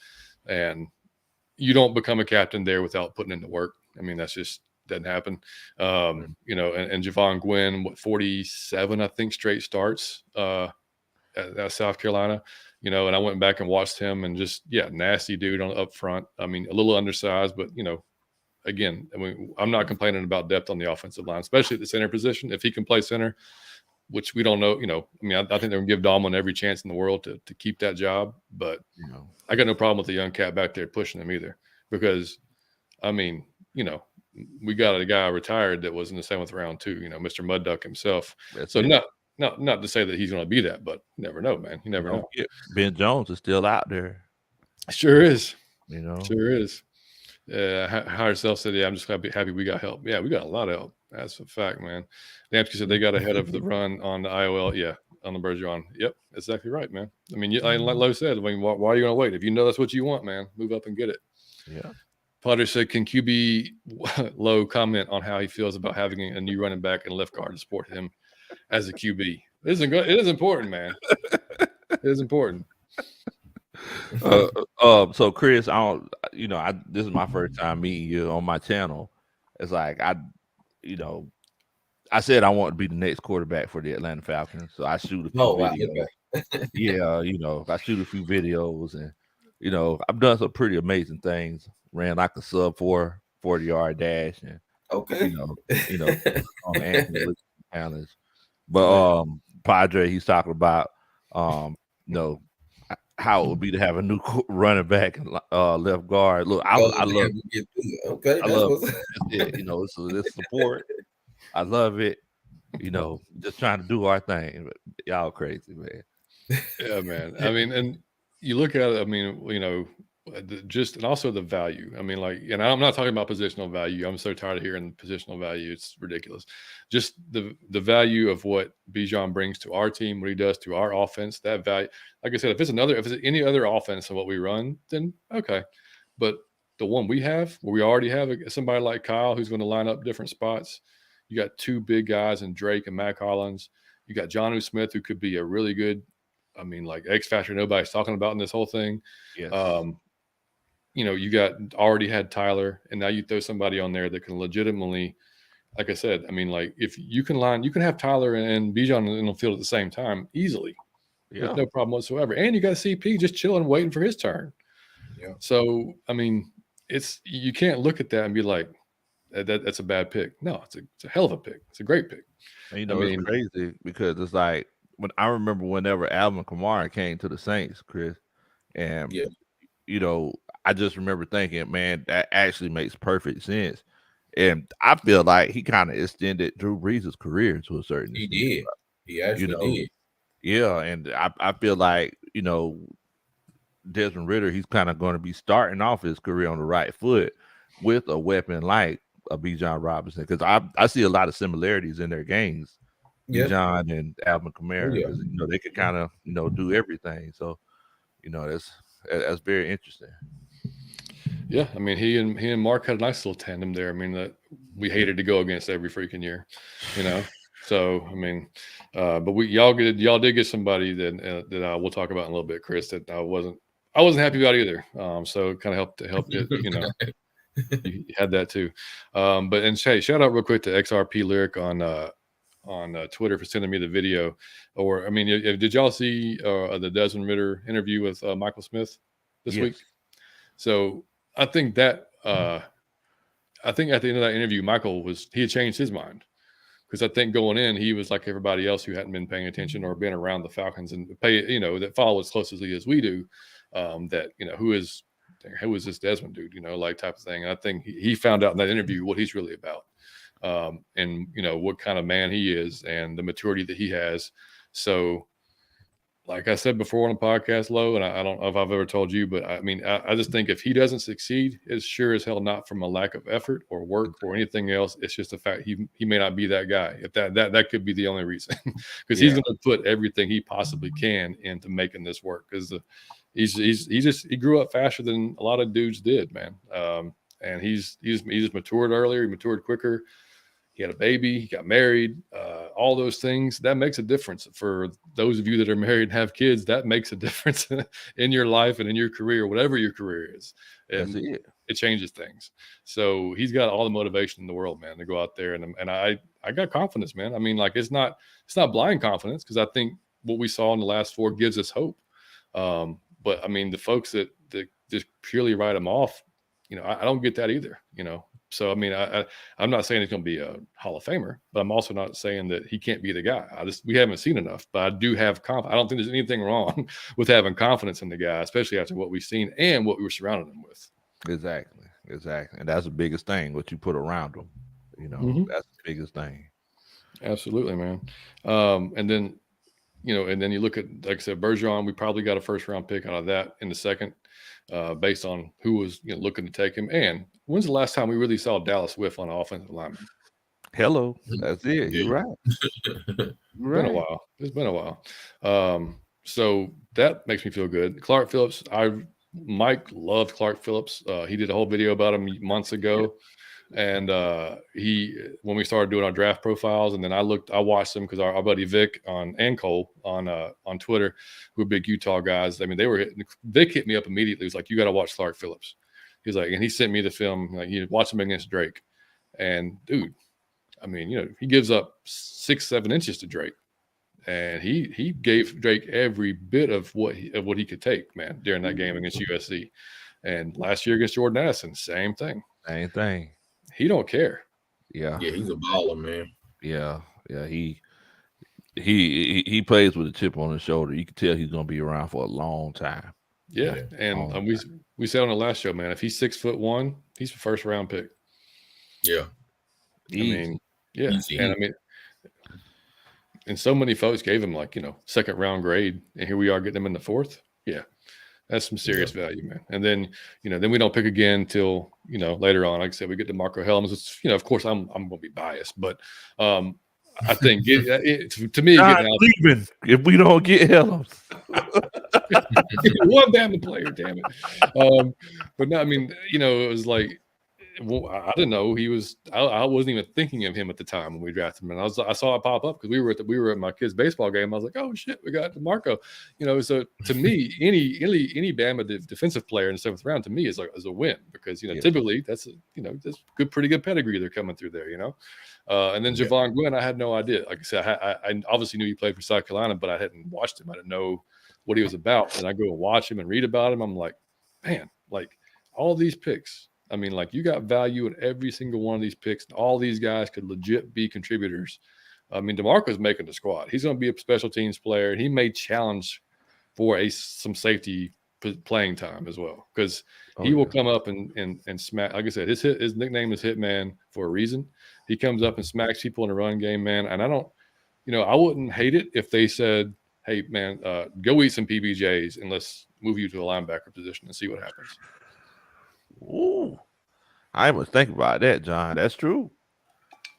and you don't become a captain there without putting in the work. I mean, that's just doesn't happen. And Javon Gwynn, 47, I think, straight starts at South Carolina, and I went back and watched him and just, nasty dude on up front. I mean, a little undersized, but, again, I mean, I'm not complaining about depth on the offensive line, especially at the center position. If he can play center, which we don't know, I mean, I think they're going to give Dahlman every chance in the world to keep that job. But I got no problem with the young cat back there pushing him either because, I mean, we got a guy retired that was in the 7th round too, Mr. Mud Duck himself. So not to say that he's going to be that, but you never know, man. You never know. Ben Jones is still out there. Sure is. Sure is. Higher Self said, I'm just happy we got help. Yeah, we got a lot of help. That's a fact, man. Damsky said they got ahead of the run on the IOL. Yeah, on the Bergeron. Yep, exactly right, man. I mean, like Lowe said, I mean, why are you going to wait? If you know that's what you want, man, move up and get it. Yeah. Potter said, can QB Lowe comment on how he feels about having a new running back and left guard to support him as a QB? It is important, man. It is important. So Chris, this is my first time meeting you on my channel. It's like I said I want to be the next quarterback for the Atlanta Falcons, so I shoot a few videos. I shoot a few videos, and I've done some pretty amazing things. Ran like a sub 40-yard dash, and on the challenge. But Padre, he's talking about how it would be to have a new running back and left guard. Look, I love it. Okay, I love it. So this support. I love it. Just trying to do our thing. Y'all crazy, man. Yeah, man. I mean, and you look at it, I mean, and also the value. I mean, like, and I'm not talking about positional value. I'm so tired of hearing positional value. It's ridiculous. Just the value of what Bijan brings to our team, what he does to our offense, that value. Like I said, if it's any other offense than what we run, then okay. But the one we have, where we already have somebody like Kyle who's going to line up different spots. You got 2 big guys in Drake and Mac Hollins. You got Jonnu Smith, who could be a really good, I mean, like X factor nobody's talking about in this whole thing. Yes. You already had Tyler, and now you throw somebody on there that can legitimately, like I said, I mean, like if you can have Tyler and Bijan in the field at the same time easily. Yeah. With no problem whatsoever. And you got a CP just chilling, waiting for his turn. Yeah. So, I mean, you can't look at that and be like, that's a bad pick. No, it's a hell of a pick. It's a great pick. And, it's crazy because it's like when I remember whenever Alvin Kamara came to the Saints, Chris, and I just remember thinking, man, that actually makes perfect sense. And I feel like he kind of extended Drew Brees' career to a certain extent. He did. He actually did. Yeah, and I feel like, Desmond Ridder, he's kind of going to be starting off his career on the right foot with a weapon like a Bijan Robinson, because I see a lot of similarities in their games. Yeah. Bijan and Alvin Kamara, because they could kind of do everything. So that's very interesting. Yeah, I mean he and Mark had a nice little tandem there. I mean that we hated to go against every freaking year, So I mean, but y'all did get somebody that we'll talk about in a little bit, Chris. That I wasn't happy about either. So it kind of helped it, you had that too. But hey, shout out real quick to XRP Lyric on Twitter for sending me the video. Or I mean, did y'all see the Desmond Ritter interview with Michael Smith this week? So I think that I think at the end of that interview, he had changed his mind. Because I think going in, he was like everybody else who hadn't been paying attention or been around the Falcons and that follow as closely as we do. That who is this Desmond dude? Like type of thing. And I think he found out in that interview what he's really about, and what kind of man he is and the maturity that he has. So, like I said before on the podcast, Lowe, and I don't know if I've ever told you, but I mean, I just think if he doesn't succeed, it's sure as hell not from a lack of effort or work or anything else. It's just the fact he may not be that guy. If that could be the only reason, because he's going to put everything he possibly can into making this work. Because he grew up faster than a lot of dudes did, man. And he's matured earlier. He matured quicker. He had a baby. He got married. All those things, that makes a difference for those of you that are married and have kids. That makes a difference in your life and in your career, whatever your career is. And it changes things. So he's got all the motivation in the world, man, to go out there. And I got confidence, man. I mean, like it's not blind confidence, because I think what we saw in the last 4 gives us hope. But I mean, the folks that just purely write him off, I don't get that either, So, I mean, I'm not saying he's going to be a Hall of Famer, but I'm also not saying that he can't be the guy. We haven't seen enough, but I do have confidence. I don't think there's anything wrong with having confidence in the guy, especially after what we've seen and what we were surrounding him with. Exactly. And that's the biggest thing, what you put around him. That's the biggest thing. Absolutely, man. And then you look at, like I said, Bijan, we probably got a first-round pick out of that in the second, based on who was looking to take him. And when's the last time we really saw Dallas whiff on an offensive lineman? Hello, that's it. You're right. It's been a while. So that makes me feel good. Clark Phillips, Mike loved Clark Phillips. He did a whole video about him months ago. And when we started doing our draft profiles, and then I watched them because our buddy Vic and Cole on Twitter, who are big Utah guys. I mean, Vic hit me up immediately. He was like, "You got to watch Clark Phillips." He's like, and he sent me the film. Like, he watched him against Drake, and dude, I mean, he gives up 6-7 inches to Drake, and he gave Drake every bit of what he could take, man, during that game against USC, and last year against Jordan Addison, same thing. He don't care. Yeah, he's a baller, man. Yeah. He plays with a chip on his shoulder. You can tell he's gonna be around for a long time. Yeah. And we said on the last show, man, if he's 6'1", he's a first-round pick. Yeah. I mean, yeah. And I mean, and so many folks gave him second-round grade, and here we are getting him in the 4th. Yeah. That's some serious value, man. And then, then we don't pick again till, later on. Like I said, we get to Marco Helms. It's, of course, I'm going to be biased, but I think to me, leaving if we don't get Helms. One damn player, damn it. But no, I mean, it was like, well, I didn't know he was. I wasn't even thinking of him at the time when we drafted him, and I saw it pop up because we were at my kid's baseball game. I was like, oh shit, we got DeMarco. So to me, any Bama defensive player in the 7th round to me is a win, because typically that's that's pretty good pedigree they're coming through there. And then Javon Gwynn, I had no idea. Like I said, I obviously knew he played for South Carolina, but I hadn't watched him. I didn't know what he was about. And I go and watch him and read about him. I'm like, man, like all these picks. I mean, like, you got value in every single one of these picks. All these guys could legit be contributors. I mean, DeMarco's making the squad. He's going to be a special teams player, and he may challenge for some safety playing time as well, because he will come up and smack. Like I said, his nickname is Hitman for a reason. He comes up and smacks people in the run game, man. And I wouldn't hate it if they said, hey, man, go eat some PBJs and let's move you to a linebacker position and see what happens. Ooh, I was thinking about that, John. That's true.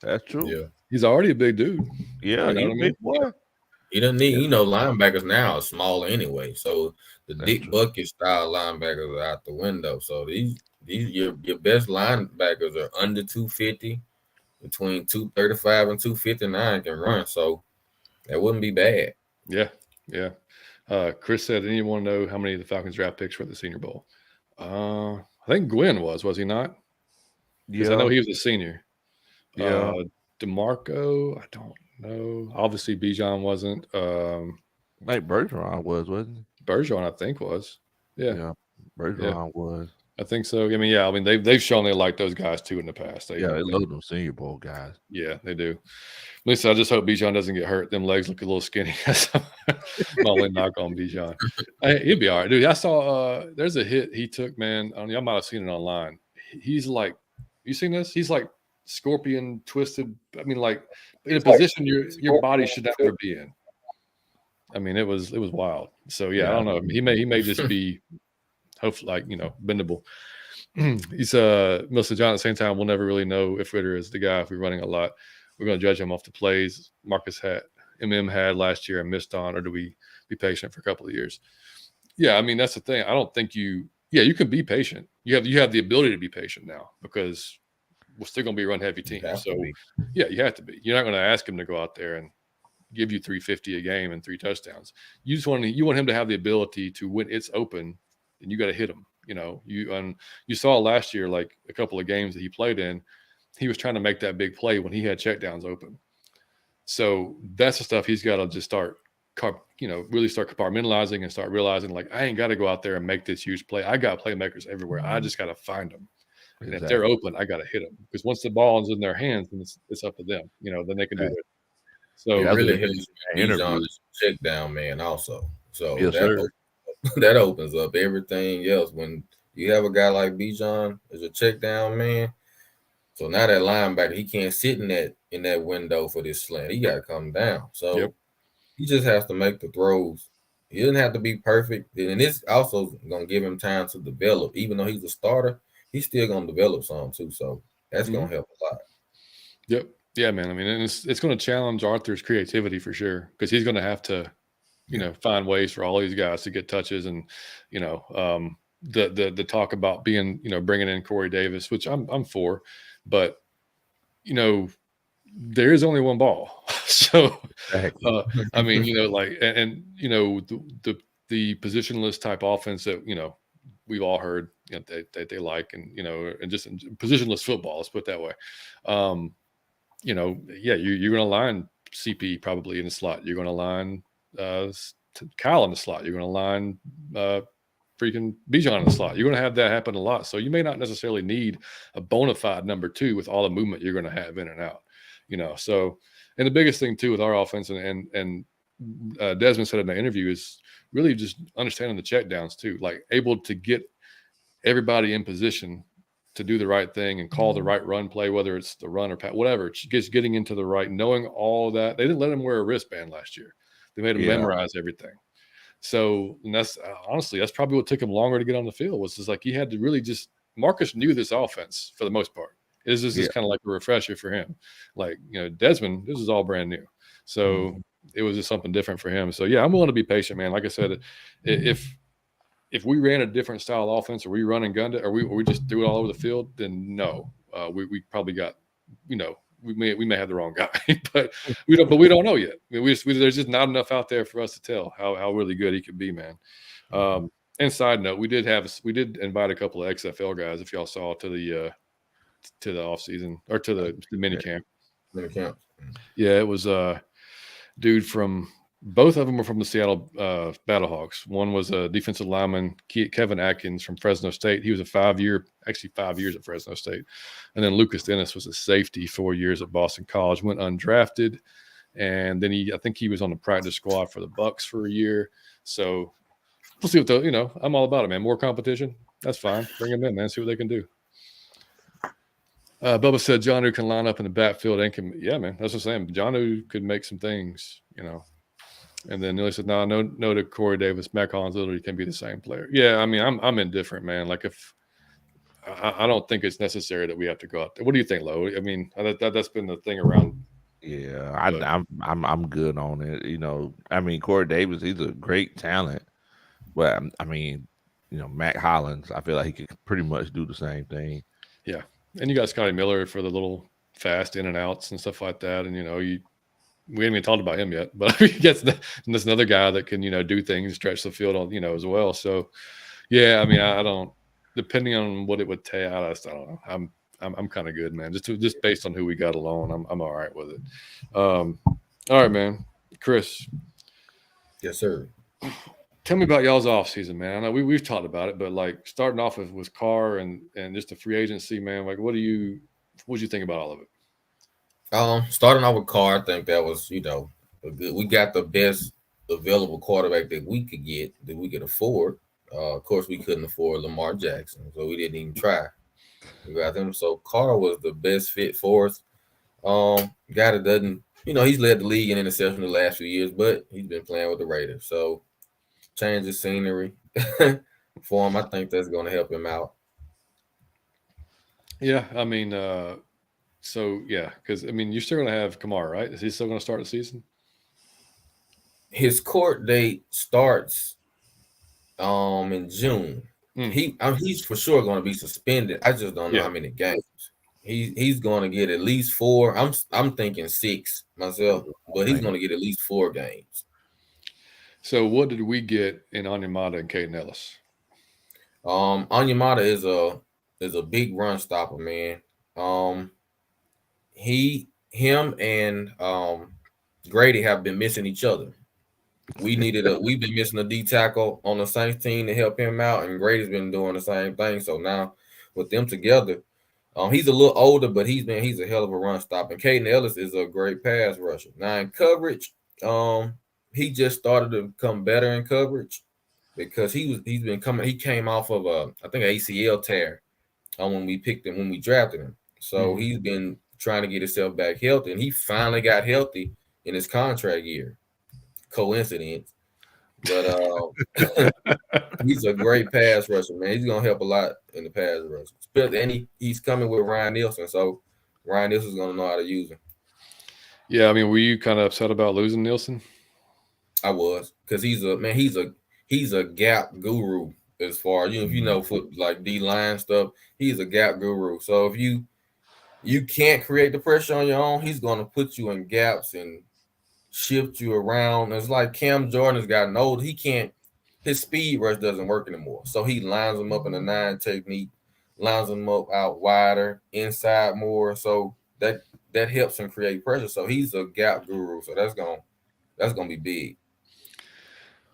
Yeah, he's already a big dude. Yeah, he's a big boy. He doesn't need, linebackers now are small anyway. So the Dick Bucket style linebackers are out the window. So these your best linebackers are under 250, between 235 and 259 can run. So that wouldn't be bad. Yeah. Chris said, anyone know how many of the Falcons draft picks were at the Senior Bowl? I think Gwynn was he not? Because I know he was a senior. Yeah. DeMarco, I don't know. Obviously, Bijan wasn't. Like Bergeron wasn't he? Bergeron, I think, was. Yeah. Bergeron was. I think so. I mean, they've shown they like those guys too in the past. They love them Senior Bowl guys. Yeah, they do. Listen, I just hope Bijan doesn't get hurt. Them legs look a little skinny. My only knock on Bijan. He'll be all right, dude. I saw there's a hit he took, man. Y'all might have seen it online. He's like, you seen this? He's like scorpion twisted. I mean, like in a position your body should never be in. I mean, it was wild. So yeah, I don't know. He may just be hopefully like bendable. He's Melissa John at the same time. We'll never really know if Ritter is the guy if we're running a lot. We're going to judge him off the plays Marcus had last year and missed on, or do we be patient for a couple of years? Yeah, I mean that's the thing. I don't think you can be patient. You have the ability to be patient now because we're still going to be a run heavy team. So yeah, you have to be. You're not going to ask him to go out there and give you 350 a game and 3 touchdowns. You want him to have the ability to, when it's open, and you got to hit him. You saw last year, like a couple of games that he played in, he was trying to make that big play when he had checkdowns open. So that's the stuff he's got to just start, really start compartmentalizing and start realizing, like, I ain't got to go out there and make this huge play. I got playmakers everywhere. I just got to find them. And if they're open, I got to hit them. Because once the ball is in their hands, then it's up to them. Then they can do it. So it really helps Bijan is a check down man also. So that opens up everything else. When you have a guy like Bijan as a check down man, so now that linebacker, he can't sit in that window for this slant. He got to come down. So he just has to make the throws. He doesn't have to be perfect. And it's also going to give him time to develop. Even though he's a starter, he's still going to develop some too. So that's going to help a lot. Yep. Yeah, man. I mean, and it's going to challenge Arthur's creativity for sure, because he's going to have to, find ways for all these guys to get touches, and the talk about being, bringing in Corey Davis, which I'm for, but there is only one ball, so I mean, the positionless type offense that we've all heard that they like, and just positionless football. Let's put it that way. You're going to line CP probably in the slot. You're going to line Kyle in the slot. You're going to line freaking Bijan in the slot. You're going to have that happen a lot. So you may not necessarily need a bona fide number 2 with all the movement you're going to have in and out. So, and the biggest thing too with our offense, and Desmond said in the interview, is really just understanding the check downs too, like able to get everybody in position to do the right thing and call the right run play, whether it's the run or pat, whatever. It's just getting into the right, knowing all that. They didn't let him wear a wristband last year. They made him memorize everything. So, and that's honestly, that's probably what took him longer to get on the field, was just like he had to really just, Marcus knew this offense for the most part. It was just kind of like a refresher for him. Like, Desmond, this is all brand new. So it was just something different for him. So yeah, I'm willing to be patient, man. Like I said, if we ran a different style of offense, or we run and gunned it, or we just threw it all over the field, then no, we probably got, we may have the wrong guy, but we don't know yet. I mean, there's just not enough out there for us to tell how really good he could be, man. And side note, we did invite a couple of XFL guys, if y'all saw, to the off season, or to the mini camp. Yeah, it was dude from, both of them were from the Seattle Battlehawks. One was a defensive lineman, Kevin Atkins from Fresno State. He was 5 years at Fresno State. And then Lucas Dennis was a safety, 4 years at Boston College, went undrafted. And then I think he was on the practice squad for the Bucks for a year. So we'll see what I'm all about it, man. More competition, that's fine. Bring them in, man. See what they can do. Bubba said Jonnu can line up in the backfield and can, yeah, man. That's what I'm saying. Jonnu could make some things, And then Neely said, no to Corey Davis. Mac Hollins literally can be the same player. Yeah, I mean, I'm indifferent, man. Like, if I don't think it's necessary that we have to go out there. What do you think, Lowe? I mean, that's been the thing around. Yeah, I'm good on it. I mean, Corey Davis, he's a great talent, but I mean, Mac Hollins, I feel like he could pretty much do the same thing. Yeah, and you got Scotty Miller for the little fast in and outs and stuff like that, and we haven't even talked about him yet, but that's another guy that can, do things, stretch the field on, as well. So, yeah, I mean, I don't, depending on what it would take, I don't know. I'm kind of good, man. Just based on who we got alone, I'm all right with it. All right, man. Chris. Yes, sir. Tell me about y'all's off season, man. I know we've talked about it, but like starting off with Carr and just the free agency, man. Like, what do you think about all of it? Starting off with Carr, I think that was a good. We got the best available quarterback that we could get, that we could afford. Of course, we couldn't afford Lamar Jackson, so we didn't even try. We got him. So Carr was the best fit for us. Guy that doesn't, he's led the league in interception the last few years, but he's been playing with the Raiders. So change the scenery for him. I think that's going to help him out. Yeah, I mean, because you're still going to have Kamara, right? Is he still going to start the season? His court date starts in June. He's for sure going to be suspended. I just don't know how many games. He's going to get at least 4. I'm thinking 6 myself, but he's going to get at least 4 games. So what did we get in Onyemata and Caden Ellis? Onyemata is a big run stopper, man. Him and Grady have been missing each other. We've been missing a D tackle on the Saints team to help him out, and Grady's been doing the same thing. So now with them together, he's a little older, but he's a hell of a run stopper. And Caden Ellis is a great pass rusher. Now in coverage, he just started to become better in coverage because he came off of I think an ACL tear when we picked him, when we drafted him. So he's been trying to get himself back healthy, and he finally got healthy in his contract year. Coincidence, but he's a great pass rusher, man. He's gonna help a lot in the pass rush. And he's coming with Ryan Nielsen, so Ryan Nielsen's gonna know how to use him. Yeah, were you kind of upset about losing Nielsen? I was, because he's a gap guru as far as if you know like D-line stuff. He's a gap guru. So if you can't create the pressure on your own, he's gonna put you in gaps and shift you around. It's like Cam Jordan has gotten old. His speed rush doesn't work anymore. So he lines them up in a 9 technique, lines them up out wider, inside more. So that helps him create pressure. So he's a gap guru. So that's gonna be big.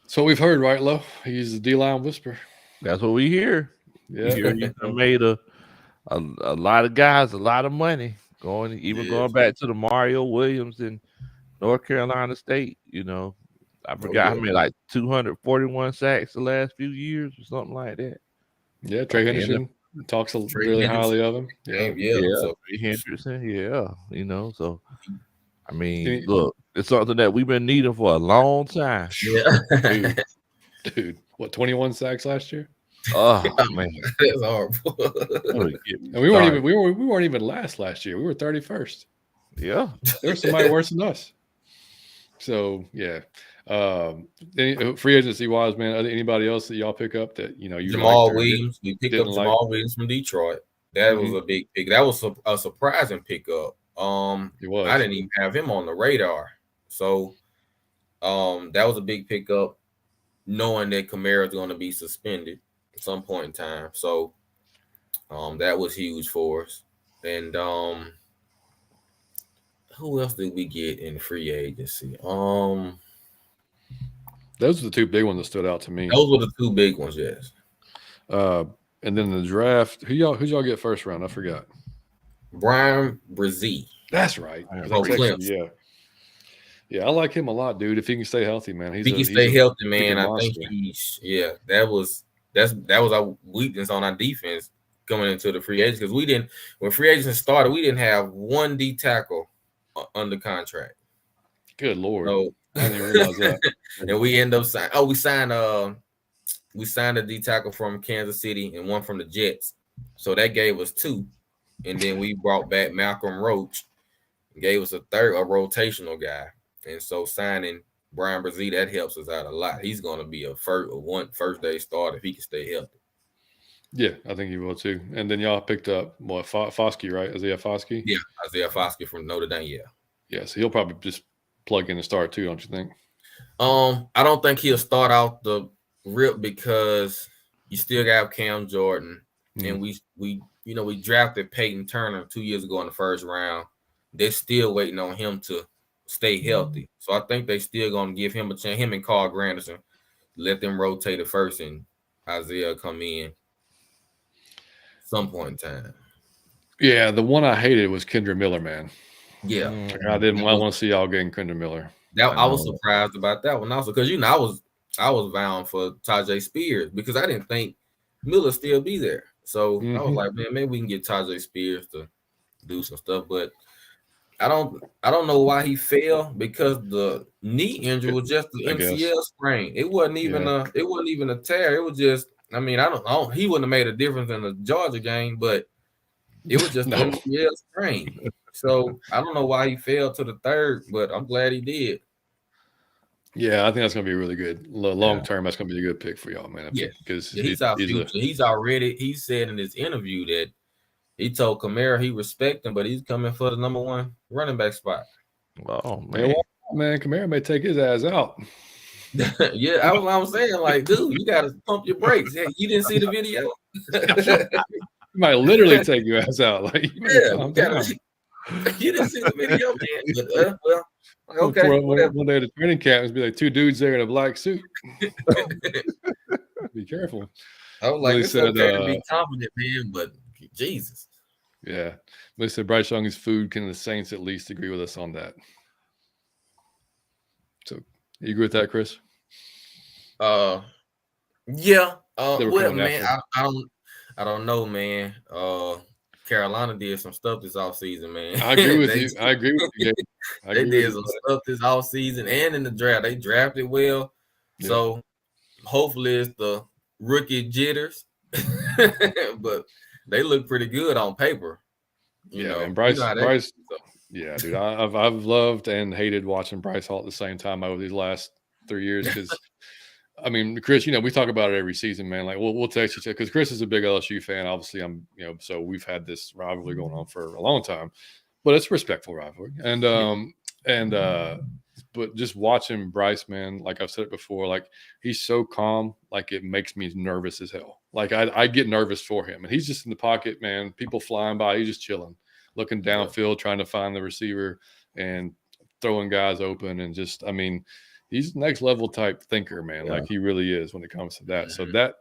So we've heard, right, Lowe? He's the D-line whisperer. That's what we hear. Yeah, he made a lot of guys a lot of money going back to the Mario Williams and North Carolina State, I forgot how many, like 241 sacks the last few years or something like that. Yeah, Trey Henderson talks really highly of him. So Trey Henderson, so look, it's something that we've been needing for a long time. Yeah, dude, what 21 sacks last year? Oh man, that's horrible. And we weren't even last year. We were 31st. Yeah, there's somebody worse than us. So yeah, free agency wise, man. Anybody else that y'all pick up that you Jamal Williams? We picked up Jamal Williams from Detroit. That was a big pick. That was a surprising pickup. It was. I didn't even have him on the radar. So, that was a big pickup, knowing that Kamara is going to be suspended at some point in time. So, that was huge for us. And who else did we get in free agency? Those are the 2 big ones that stood out to me. Those were the 2 big ones, yes. And then the draft, who'd y'all get first round? I forgot. Brian Brzee. That's right. Yeah, I like him a lot, dude. If he can stay healthy, man. If he can stay healthy, man, I think that was our weakness on our defense coming into the free agents, because when free agents started, we didn't have 1 D tackle under contract. Good Lord. So, I didn't realize that. And we end up we signed a D tackle from Kansas City and 1 from the Jets. So that gave us 2. And then we brought back Malcolm Roach and gave us a rotational guy. And so signing Brian Brzee, that helps us out a lot. He's going to be a first day start if he can stay healthy. Yeah, I think he will too. And then y'all picked up Foskey, right? Isaiah Foskey? Yeah, Isaiah Foskey from Notre Dame, yeah. Yeah, so he'll probably just plug in and start too, don't you think? I don't think he'll start out the rip, because you still got Cam Jordan, and we we drafted Peyton Turner 2 years ago in the first round. They're still waiting on him to stay healthy. So I think they still gonna give him a chance. Him and Carl Granderson, let them rotate it first, and Isaiah come in some point in time. Yeah, the one I hated was Kendra Miller, man. Yeah, I want to see y'all getting Kendra Miller. I was surprised about that one also because I was vowing for Tajay Spears because I didn't think Miller still be there. So I was like, man, maybe we can get Tajay Spears to do some stuff, but I don't know why he fell because the knee injury was just the MCL sprain. It wasn't even a tear. It was just, I mean, he wouldn't have made a difference in the Georgia game, but it was just an MCL sprain. So I don't know why he fell to the third, but I'm glad he did. Yeah, I think that's going to be really good. Long term, that's going to be a good pick for y'all, man. Yeah, because he's our future. He said in his interview that he told Kamara he respect him, but he's coming for the number one running back spot. Oh, man. Kamara may take his ass out. Yeah, I'm saying, like, dude, you got to pump your brakes. Yeah, you didn't see the video? He might literally take your ass out. Like, you didn't see the video, man. But, okay. One day at the training camp, it'd be like two dudes there in a black suit. Be careful. I was like, it's okay to be confident, man, but Jesus. Yeah. They said Bryce Young is food. Can the Saints at least agree with us on that? So, you agree with that, Chris? Yeah. Well, man, I don't know, man. Carolina did some stuff this offseason, man. I agree with you. They did some stuff this offseason and in the draft. They drafted well. Yeah. So hopefully it's the rookie jitters. But they look pretty good on paper. You know, and Bryce. Yeah, dude. I've loved and hated watching Bryce Hall at the same time over these last 3 years because I mean, Chris, we talk about it every season, man. Like we'll text each other because Chris is a big LSU fan. Obviously, I'm, so we've had this rivalry going on for a long time, but it's a respectful rivalry. But just watching Bryce, man, like I've said it before, like he's so calm, like it makes me nervous as hell. Like I get nervous for him, and he's just in the pocket, man. People flying by, he's just chilling, looking downfield, trying to find the receiver and throwing guys open, and just, I mean. He's next level type thinker, man. Yeah. Like he really is when it comes to that. So that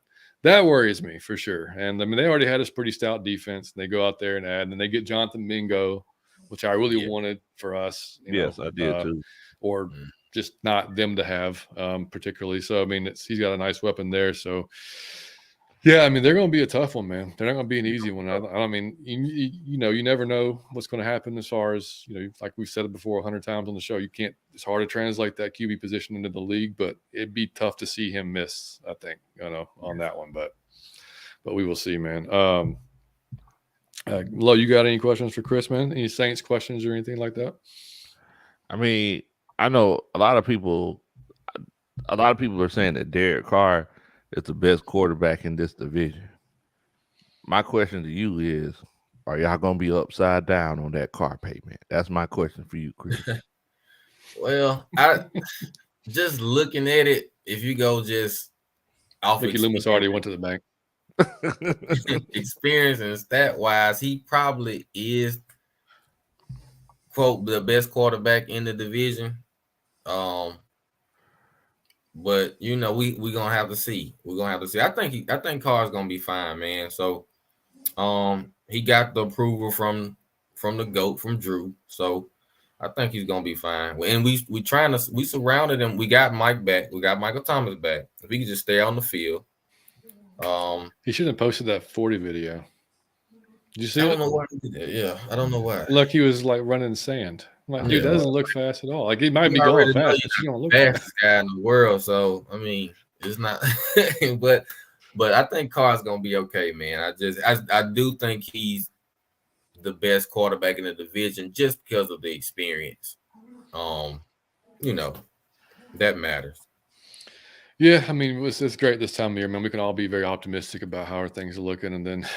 worries me for sure. And I mean, they already had a pretty stout defense. And they go out there and add, and they get Jonathan Mingo, which I really wanted for us. Yes, I did too. Or just not them to have, particularly. So I mean, he's got a nice weapon there. So yeah, I mean, they're going to be a tough one, man. They're not going to be an easy one. I mean, you never know what's going to happen as far as, like we've said it before 100 times on the show. It's hard to translate that QB position into the league, but it'd be tough to see him miss, I think, on that one. But we will see, man. Lowe, you got any questions for Chris, man? Any Saints questions or anything like that? I mean, I know a lot of people are saying that Derek Carr is the best quarterback in this division. My question to you is, are y'all going to be upside down on that Carr payment? That's my question for you, Chris. Well, I just looking at it, if you go just off Mickey Loomis already went to the bank. Experience and stat-wise, he probably is, quote, the best quarterback in the division. But we're gonna have to see. We're gonna have to see. I think Carr's gonna be fine, man. So he got the approval from the GOAT, from Drew. So I think he's gonna be fine. And we surrounded him. We got Mike back. We got Michael Thomas back. If he can just stay on the field. He shouldn't have posted that 40 video. Did you see it? I don't know why he did that. Yeah, I don't know why. Look, he was like running sand. Like, dude, that doesn't look fast at all. Like, he might be going fast, but you don't look fastest guy in the world. So I mean, it's not. but I think Carr's gonna be okay, man. I do think he's the best quarterback in the division just because of the experience. That matters. Yeah, I mean, it's great this time of year, man. We can all be very optimistic about how our things are looking, and then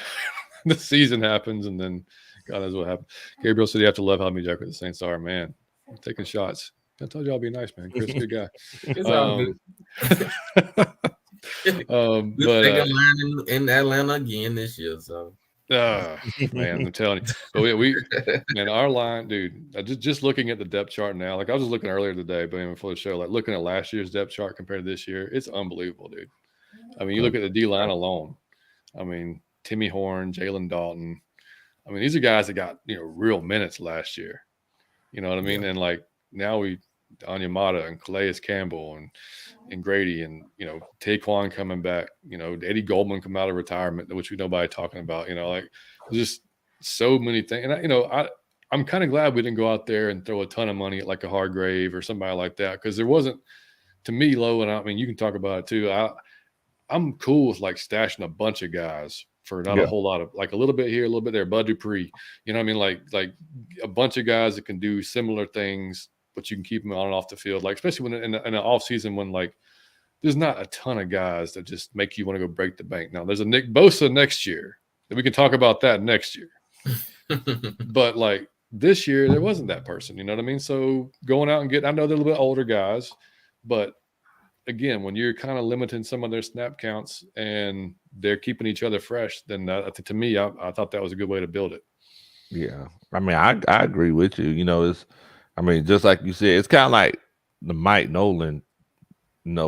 the season happens, and then God knows what happened. Gabriel said you have to love how many jackets the Saints are, man. I'm taking shots. I told you I'll be nice, man. Chris, good guy. It's all good. But in Atlanta again this year, so Man, I'm telling you. But we man, our line, dude. Just looking at the depth chart now, like I was just looking earlier today, but before the show, like looking at last year's depth chart compared to this year, it's unbelievable, dude. I mean, you look at the D line alone. I mean, Timmy Horn, Jalen Dalton. I mean, these are guys that got real minutes last year. You know what I mean? Yeah. And like now Onyemata and Calais Campbell and Grady and Taquan coming back, Eddie Goldman come out of retirement, which nobody talking about, like just so many things. And I'm kind of glad we didn't go out there and throw a ton of money at like a Hargrave or somebody like that, because there wasn't, to me, Lowe, and I mean you can talk about it too. I'm cool with like stashing a bunch of guys for not a whole lot of, like a little bit here, a little bit there. Bud Dupree, you know what I mean? Like a bunch of guys that can do similar things, but you can keep them on and off the field. Like especially when in an off season when like there's not a ton of guys that just make you want to go break the bank. Now there's a Nick Bosa next year, and we can talk about that next year. But like this year, there wasn't that person. You know what I mean? So going out and I know they're a little bit older guys, but again, when you're kind of limiting some of their snap counts and they're keeping each other fresh, then to me, I thought that was a good way to build it. Yeah. I mean, I agree with you. Just like you said, it's kind of like the Mike Nolan,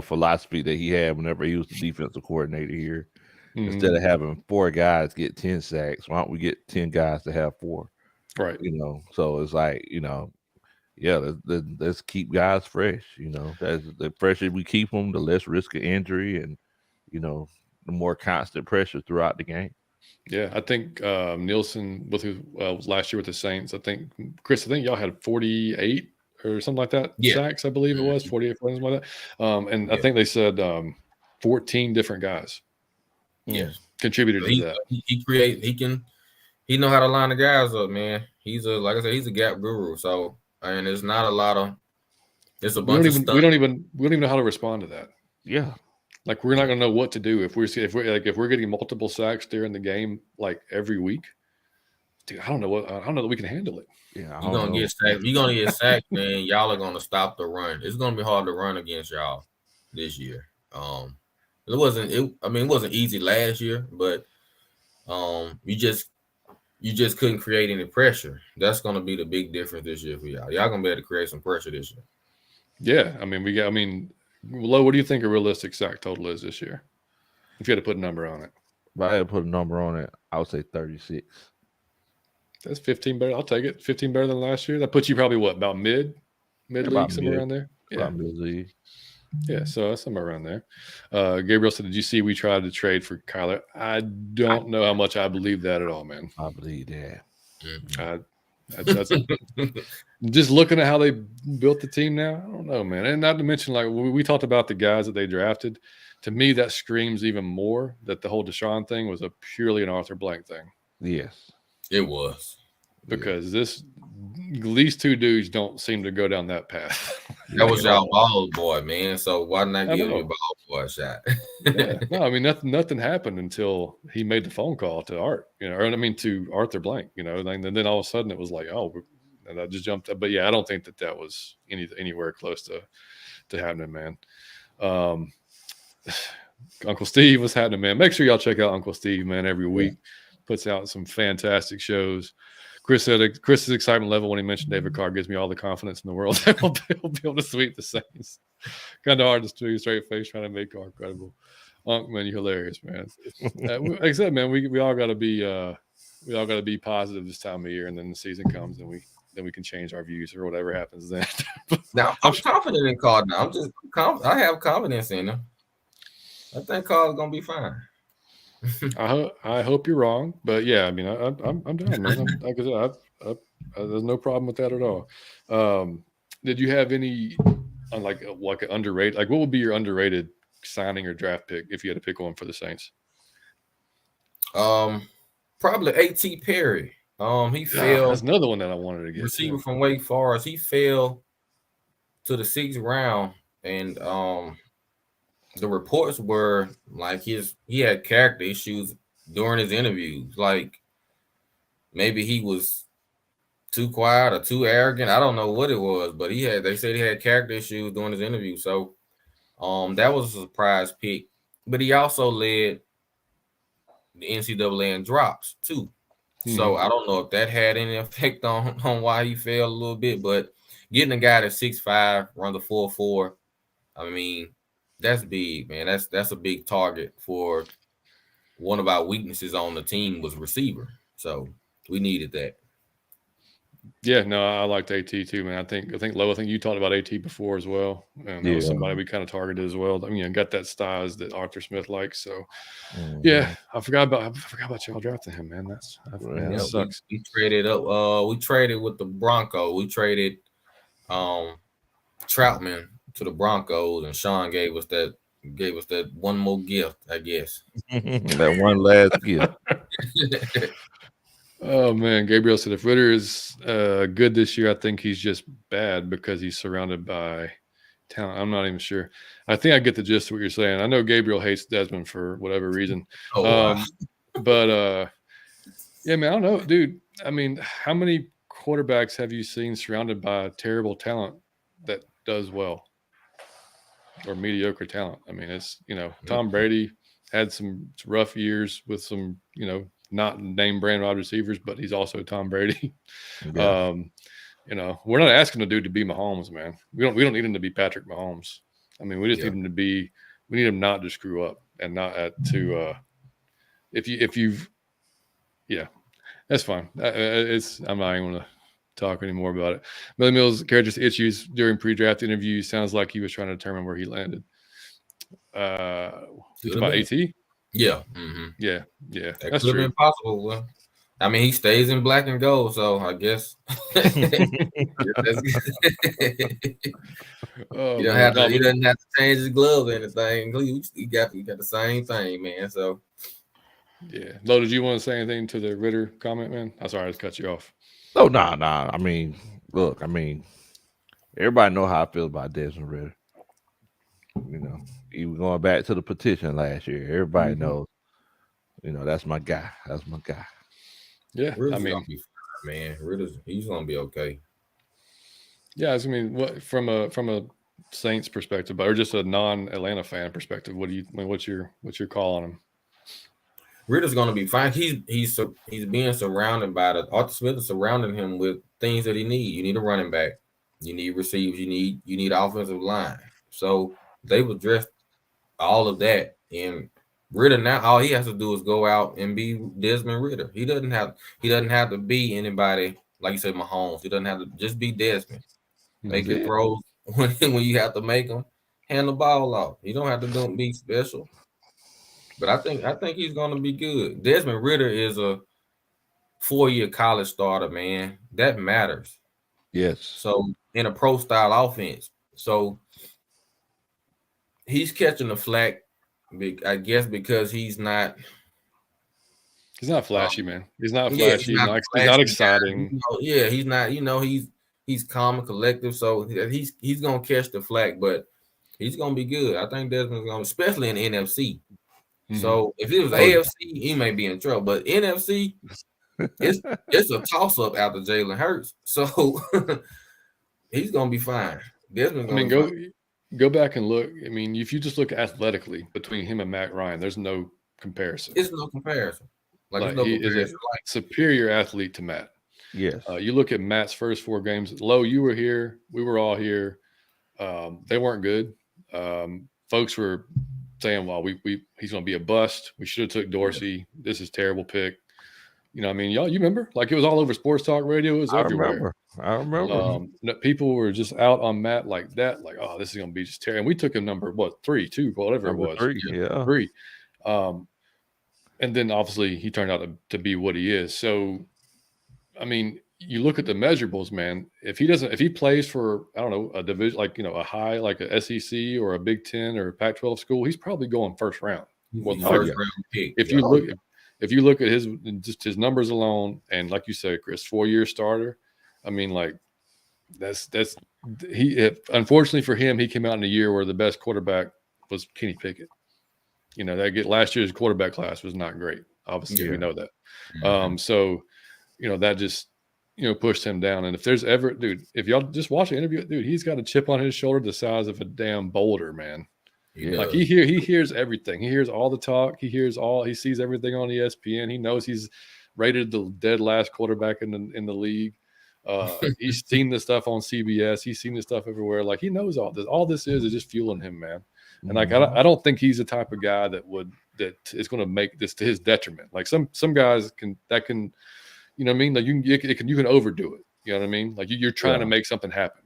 philosophy that he had whenever he was the defensive coordinator here. Mm-hmm. Instead of having 4 guys get 10 sacks, why don't we get 10 guys to have 4? Right. So it's like, let's keep guys fresh. The fresher we keep them, the less risk of injury, and the more constant pressure throughout the game. Yeah, I think Nielsen was last year with the Saints. I think Chris, y'all had 48 or something like that sacks. I believe it was 48, something like that. And I think they said 14 different guys. Contributed to that. He know how to line the guys up, man. Like I said, he's a gap guru. So. And it's not a lot of. It's a bunch of stuff. We don't even know how to respond to that. Yeah, like we're not going to know what to do if we're getting multiple sacks during the game like every week. Dude, I don't know that we can handle it. Yeah, you're gonna get sacked. You're gonna get sacked, man. Y'all are gonna stop the run. It's gonna be hard to run against y'all this year. It wasn't easy last year, but you just couldn't create any pressure. That's going to be the big difference this year for y'all. Y'all going to be able to create some pressure this year. Yeah. Lowe, what do you think a realistic sack total is this year? If you had to put a number on it. If I had to put a number on it, I would say 36. That's 15 better. I'll take it. 15 better than last year. That puts you probably what, about mid-league, somewhere around there? Yeah. Mid-league. Yeah, so that's somewhere around there. Gabriel said, did you see we tried to trade for Kyler? I don't know how much I believe that at all, man. I believe that. Just looking at how they built the team now, I don't know, man. And not to mention, like, we talked about the guys that they drafted. To me, that screams even more that the whole Deshaun thing was purely an Arthur Blank thing. Yes. It was. Because these 2 dudes don't seem to go down that path. That was y'all ball boy, man. So why not give your ball boy a shot? No, nothing happened until he made the phone call to Art, to Arthur Blank, and then all of a sudden it was like, and I just jumped up. But yeah, I don't think that was anywhere close to happening, man. Uncle Steve, what's happening, man? Make sure y'all check out Uncle Steve, man. Every week puts out some fantastic shows. Chris said Chris's excitement level when he mentioned David Carr gives me all the confidence in the world that he'll be able to sweep the Saints. Kind of hard to do a straight face trying to make Carr credible. Unc, man, you're hilarious, man. Like I said, man, we all got to be positive this time of year, and then the season comes, and we can change our views or whatever happens then. Now I'm confident in Carr. Now I have confidence in him. I think Carr's gonna be fine. I hope you're wrong, but yeah, I'm down, man. Like I said, there's no problem with that at all. Did you have any like an underrated? Like, what would be your underrated signing or draft pick if you had to pick one for the Saints? Probably A.T. Perry. He fell. That's another one that I wanted to get. Receiver from Wake Forest. He fell to the 6th round, and the reports were like he had character issues during his interviews. Like maybe he was too quiet or too arrogant. I don't know what it was, but they said he had character issues during his interview. So that was a surprise pick. But he also led the NCAA in drops too. So I don't know if that had any effect on why he fell a little bit, but getting a guy that's 6'5", run the 4.4, I mean, that's big, man. That's a big target for one of our weaknesses on the team was receiver. So we needed that. Yeah, no, I liked AT too, man. I think Lowe, I think you talked about AT before as well. And that was somebody we kind of targeted as well. I mean, got that size that Arthur Smith likes. So yeah, I forgot about y'all drafting him, man. That sucks. We traded up. We traded with the Broncos. We traded Troutman to the Broncos, and Sean gave us that one more gift, I guess. That one last gift. Oh man, Gabriel said if Ritter is good this year, I think he's just bad because he's surrounded by talent. I'm not even sure. I think I get the gist of what you're saying. I know Gabriel hates Desmond for whatever reason. But yeah, man, I don't know, dude. I mean, how many quarterbacks have you seen surrounded by terrible talent that does well or mediocre talent? I mean, it's, Tom Brady had some rough years with some, not name brand wide receivers, but he's also Tom Brady. Yeah. We're not asking the dude to be Mahomes, man. We don't need him to be Patrick Mahomes. I mean, we just need him to be. We need him not to screw up and not that's fine. I'm not even going to talk anymore about it. Billy Mills' character's issues during pre-draft interviews sounds like he was trying to determine where he landed. About AT. Yeah. Yeah. That could have been possible. Well, I mean, he stays in black and gold, so I guess he doesn't have to change his gloves or anything. He got the same thing, man. So yeah. Lowe, did you want to say anything to the Ritter comment, man? I'm sorry, I just cut you off. Oh, no. I mean, look, everybody know how I feel about Desmond Ritter. Even going back to the petition last year, everybody knows, that's my guy. That's my guy. Yeah, Ritter's gonna be fine, man. He's gonna be okay. Yeah, I mean, what from a Saints perspective, or just a non-Atlanta fan perspective, what's your call on him? Ritter's gonna be fine. He's being surrounded by Arthur Smith is surrounding him with things that he needs. You need a running back, you need receivers, you need offensive line. So they've addressed all of that. And Ritter now, all he has to do is go out and be Desmond Ritter. He doesn't have to be anybody like you said, Mahomes. He doesn't have to just be Desmond. Make your throws when you have to make them. Hand the ball off. You don't have to be special. But I think he's going to be good. Desmond Ritter is a 4-year college starter, man. That matters. Yes. So in a pro style offense, so he's catching the flack, I guess, because he's not flashy, man. He's not flashy. He's not exciting. He's not. He's calm and collective. So he's gonna catch the flack, but he's gonna be good. I think Desmond's gonna, especially in the NFC. Mm-hmm. So if it was AFC, he may be in trouble. But NFC, it's a toss up after Jalen Hurts. So he's gonna be fine. Desmond's gonna be fine. Go back and look. I mean, if you just look athletically between him and Matt Ryan, there's no comparison. It's no comparison. He is a superior athlete to Matt. Yes. You look at Matt's first 4 games. Lowe, you were here. We were all here. They weren't good. Folks were saying, "Well, he's going to be a bust. We should have took Dorsey. This is a terrible pick." I mean, y'all, you remember? Like, it was all over sports talk radio. It was everywhere. I remember. People were just out on Matt like that. Like, oh, this is going to be just terrible. And we took him number 3, 2, whatever it was. 3, yeah. 3. And then obviously he turned out to be what he is. So, I mean, you look at the measurables, man. If he plays for, I don't know, a division, like, a high, like a SEC or a Big Ten or a Pac-12 school, he's probably going first round. First round pick. If you look at his numbers alone, and like you said, Chris, 4-year starter, I mean, like unfortunately for him, he came out in a year where the best quarterback was Kenny Pickett. Last year's quarterback class was not great. Obviously, we know that. Mm-hmm. So, that just, pushed him down. And if there's ever, dude, if y'all just watch the interview, dude, he's got a chip on his shoulder the size of a damn boulder, man. Like he hears everything. He hears all the talk. He sees everything on ESPN. He knows he's rated the dead last quarterback in the league. He's seen this stuff on CBS. He's seen this stuff everywhere. Like he knows all this. All this is just fueling him, man. And like I don't think he's the type of guy that is going to make this to his detriment. Like some guys can, you know what I mean? Like you can overdo it. You know what I mean? Like you're trying to make something happen.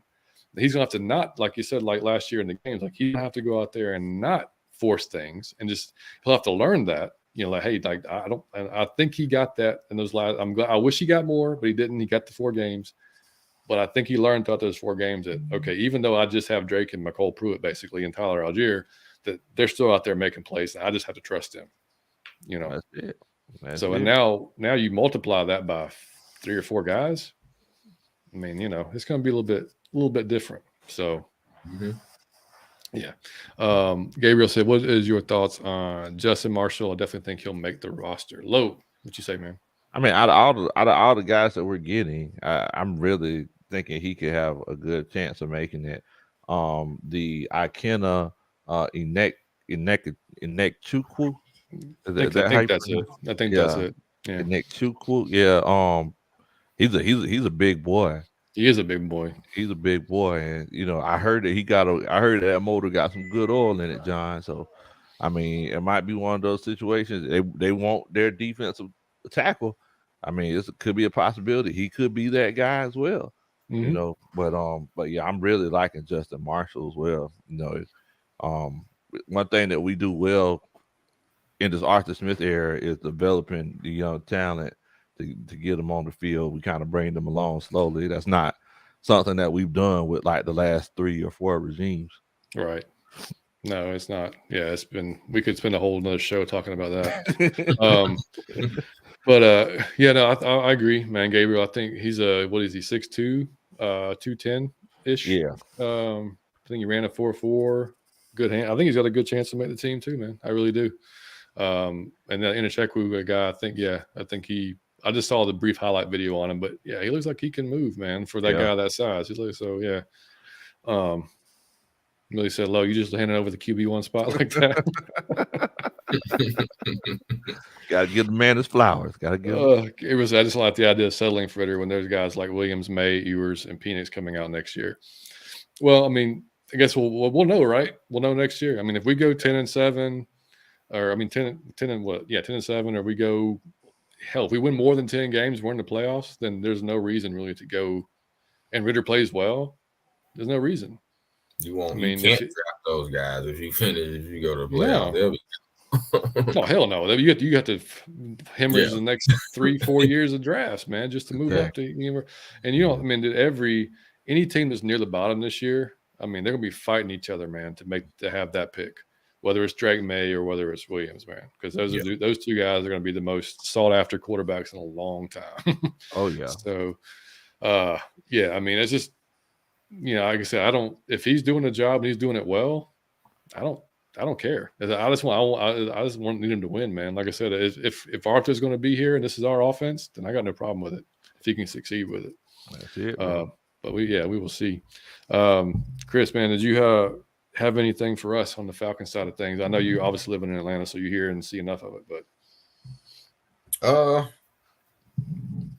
He's gonna have to not, like you said, like last year in the games, like he'll have to go out there and not force things, and just he'll have to learn that. You know, like hey, like I think he got that in those last. I wish he got more, but he didn't. He got the 4 games, but I think he learned throughout those 4 games that okay, even though I just have Drake and McCole Pruitt basically and Tyler Algier, that they're still out there making plays, and I just have to trust them. You know, that's it. And now you multiply that by 3 or 4 guys. I mean, you know, it's going to be a little bit different. So, yeah. Gabriel said, "What is your thoughts on Justin Marshall? I definitely think he'll make the roster." Lowe, what you say, man? I mean, out of all the guys that we're getting, I'm really thinking he could have a good chance of making it. The Ikena Inekchukwu. I think that's it. I think that's it. Yeah. Inekchukwu. Yeah. He's a big boy. He is a big boy. He's a big boy, and you know, I heard that motor got some good oil in it, John. So, I mean, it might be one of those situations. They want their defensive tackle. I mean, it could be a possibility. He could be that guy as well. You know, but yeah, I'm really liking Justin Marshall as well. You know, one thing that we do well in this Arthur Smith era is developing the young talent. To get them on the field, we kind of bring them along slowly. That's not something that we've done with like the last 3 or 4 regimes. Right. No, it's not. Yeah, we could spend a whole nother show talking about that. But yeah, no, I agree, man. Gabriel, I think he's what is he, 6'2", 210-ish? Yeah. I think he ran a 4.4. Good hand. I think he's got a good chance to make the team too, man. I really do. And the Inechekwu guy, I think I just saw the brief highlight video on him, but yeah, he looks like he can move, man, for that guy that size. He looks so, yeah. Really said, Lowe, you just handed over the QB1 spot like that. Got to give the man his flowers. Got to give. I just like the idea of settling for it when there's guys like Williams, May, Ewers, and Penix coming out next year. Well, I mean, I guess we'll know, right? We'll know next year. I mean, if we go 10-7, or I mean 10 and what? Yeah, 10-7, or we go. Hell, if we win more than 10 games, we're in the playoffs, then there's no reason really to go. And Ritter plays well. There's no reason. You can't draft those guys if you go to the playoffs. No, hell no. You got to hemorrhage the next 3-4 years of drafts, man, just to move up to. And you know, I mean, any team that's near the bottom this year, I mean, they're gonna be fighting each other, man, to have that pick. Whether it's Drake May or whether it's Williams, man, because those 2 guys are going to be the most sought after quarterbacks in a long time. Oh yeah. So, yeah, I mean, it's just, you know, like I said, if he's doing the job and he's doing it well, I don't care. I just need him to win, man. Like I said, if Arthur's going to be here and this is our offense, then I got no problem with it if he can succeed with it. That's it. But we will see. Chris, man, did you have anything for us on the Falcons side of things? I know you obviously living in Atlanta, so you hear and see enough of it, but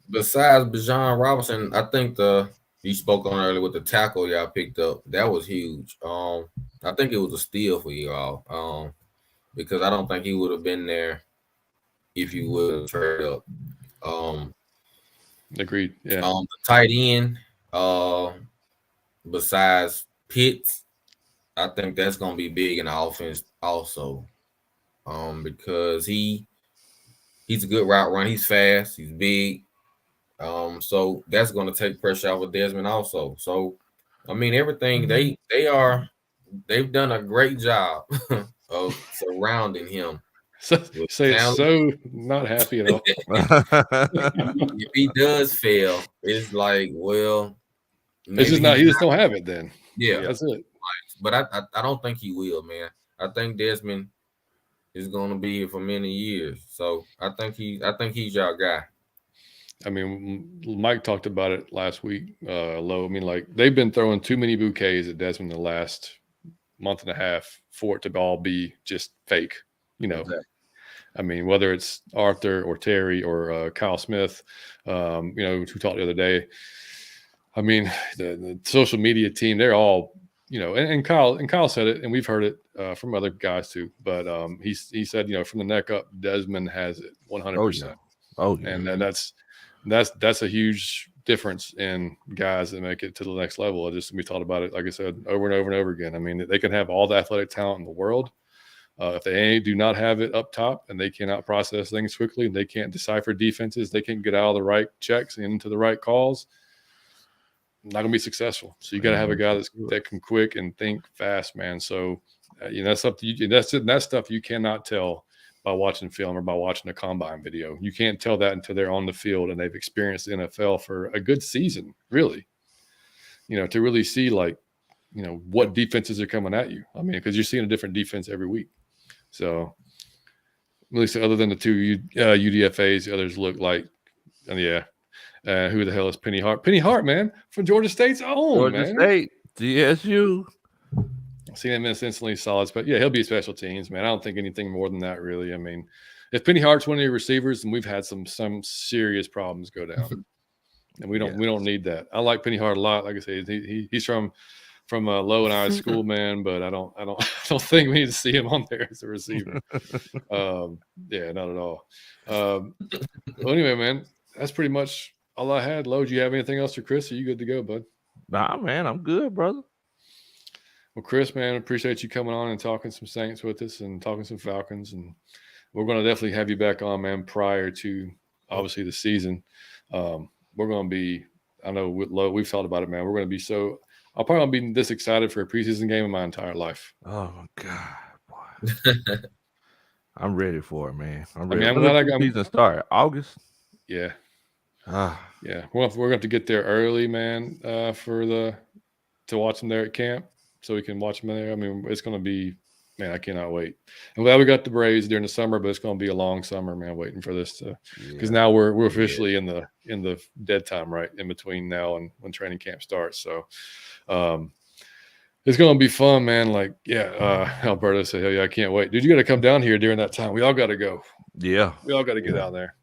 besides Bijan Robinson, I think you spoke on earlier with the tackle y'all picked up. That was huge. I think it was a steal for y'all. Because I don't think he would have been there if you would have traded up. Agreed. Yeah. The tight end, besides Pitts, I think that's going to be big in the offense also, because he's a good route run. He's fast. He's big. So that's going to take pressure off of Desmond also. So, I mean, everything they've done a great job of surrounding him. So not happy at all. If he does fail, it's like, well, it's just not. He just don't have it then. Yeah, that's it. But I don't think he will, man. I think Desmond is going to be here for many years. So I think he's your guy. I mean, Mike talked about it last week, Lowe. I mean, like they've been throwing too many bouquets at Desmond the last month and a half for it to all be just fake, Exactly. I mean, whether it's Arthur or Terry or Kyle Smith, who talked the other day. I mean, the social media team, they're all, and Kyle said it, and we've heard it from other guys too. But he said, from the neck up, Desmond has it 100%. Oh yeah. And that's a huge difference in guys that make it to the next level. We thought about it, like I said, over and over and over again. I mean, they can have all the athletic talent in the world. If they do not have it up top and they cannot process things quickly, and they can't decipher defenses, they can't get out of the right checks and into the right calls, not going to be successful. So you got to have a guy that can quick and think fast, man. So that's stuff you cannot tell by watching film or by watching a combine video. You can't tell that until they're on the field and they've experienced the NFL for a good season, really. To really see what defenses are coming at you. I mean, because you're seeing a different defense every week. So at least other than the two UDFAs, the others look like, and who the hell is Penny Hart? Penny Hart, man, from Georgia State's own, Georgia State, GSU. I've seen him as instantly solids, but yeah, he'll be special teams, man. I don't think anything more than that, really. I mean, if Penny Hart's one of your receivers, then we've had some serious problems go down, and we don't need that. I like Penny Hart a lot. Like I said, he's from Lowe and I's school, man, but I don't think we need to see him on there as a receiver. Yeah, not at all. Well, anyway, man, that's pretty much all I had. Lowe, do you have anything else for Chris? Are you good to go, bud? Nah, man, I'm good, brother. Well, Chris, man, appreciate you coming on and talking some Saints with us and talking some Falcons, and we're going to definitely have you back on, man, prior to obviously the season. We're going to be, I know with Lowe, we've talked about it, man. We're going to be so. I'll probably not be this excited for a preseason game in my entire life. Oh my God, boy. I'm ready for it, man. I'm ready. I'm glad season start August. Yeah. Yeah. We're going to have to get there early, man, to watch them there at camp so we can watch them there. I mean, it's going to be, man, I cannot wait. I'm glad we got the Braves during the summer, but it's going to be a long summer, man, waiting for this because now we're officially in the dead time, right, in between now and when training camp starts. So it's going to be fun, man. Like, Alberto said, hell yeah, I can't wait. Dude, you got to come down here during that time. We all got to go. Yeah. We all got to get out there.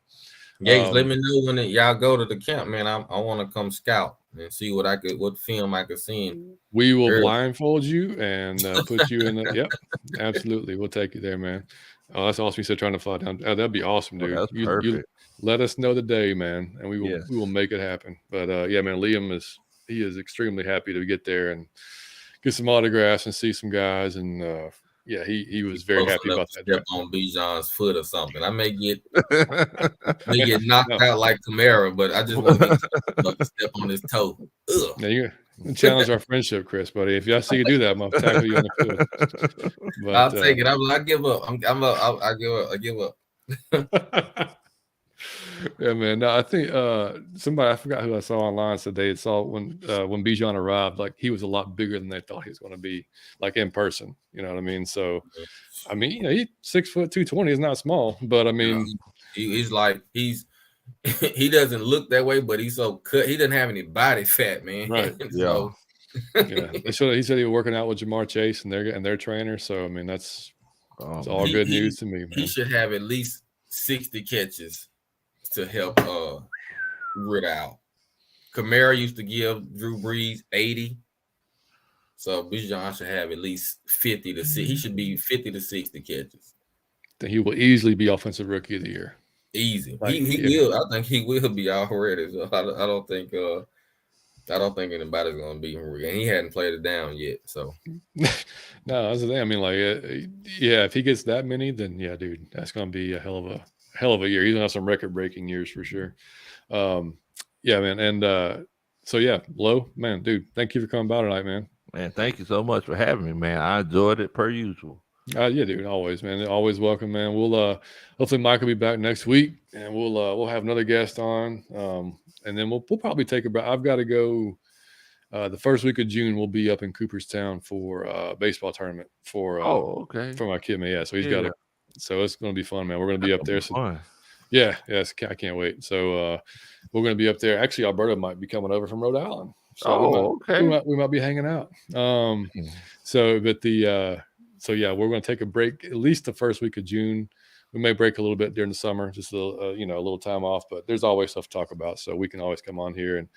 Yeah, let me know when y'all go to the camp, man. I want to come scout and see what film I could see. We will blindfold you and put you in the. Yep, absolutely. We'll take you there, man. Oh, that's awesome. You said trying to fly down. Oh, that'd be awesome, dude. That's perfect. You let us know the day, man, and we will make it happen. But yeah, man, Liam is extremely happy to get there and get some autographs and see some guys, and he was very happy about that. Step on Bijan's foot or something. I may get knocked out like Kamara, but I just want to step on his toe. Ugh. Now you challenge our friendship, Chris, buddy. If y'all see you do that, I'm gonna tackle you on the foot. But, I'll take it. I give up. I give up. Yeah, man. No, I think somebody, I forgot who I saw online, said they saw when Bijan arrived, like he was a lot bigger than they thought he was going to be, like in person. You know what I mean? So, I mean, he's 6 foot 220 is not small, but I mean, he's he doesn't look that way, but he's so cut. He doesn't have any body fat, man. Right? So, he said he was working out with Jamar Chase and their trainer. So, I mean, that's all good news to me, man. He should have at least 60 catches to help Rid out. Kamara used to give Drew Brees 80. So Bijan should have at least 50 to 60. He should be 50 to 60 catches. Then he will easily be offensive rookie of the year. Easy. He will. I think he will be already. So I don't think anybody's gonna beat him. And he hadn't played it down yet. So no, that's the thing. I mean, like, if he gets that many, then yeah, dude, that's gonna be a hell of a year. He's gonna have some record-breaking years for sure. Yeah, man. And so yeah, Lowe, man, dude, thank you for coming by tonight, man. Man, thank you so much for having me, man. I enjoyed it per usual. Yeah, dude, always, man. Always welcome, man. We'll hopefully Mike will be back next week, and we'll have another guest on, and then we'll probably take a break. I've got to go. The first week of June, we'll be up in Cooperstown for a baseball tournament for my kid, man. Yeah, so he's got to. So it's going to be fun, man. We're going to be up there. So, I can't wait. So we're going to be up there. Actually, Alberta might be coming over from Rhode Island. So okay. we might be hanging out. So yeah, we're going to take a break at least the first week of June. We may break a little bit during the summer, just a little time off, but there's always stuff to talk about. So we can always come on here and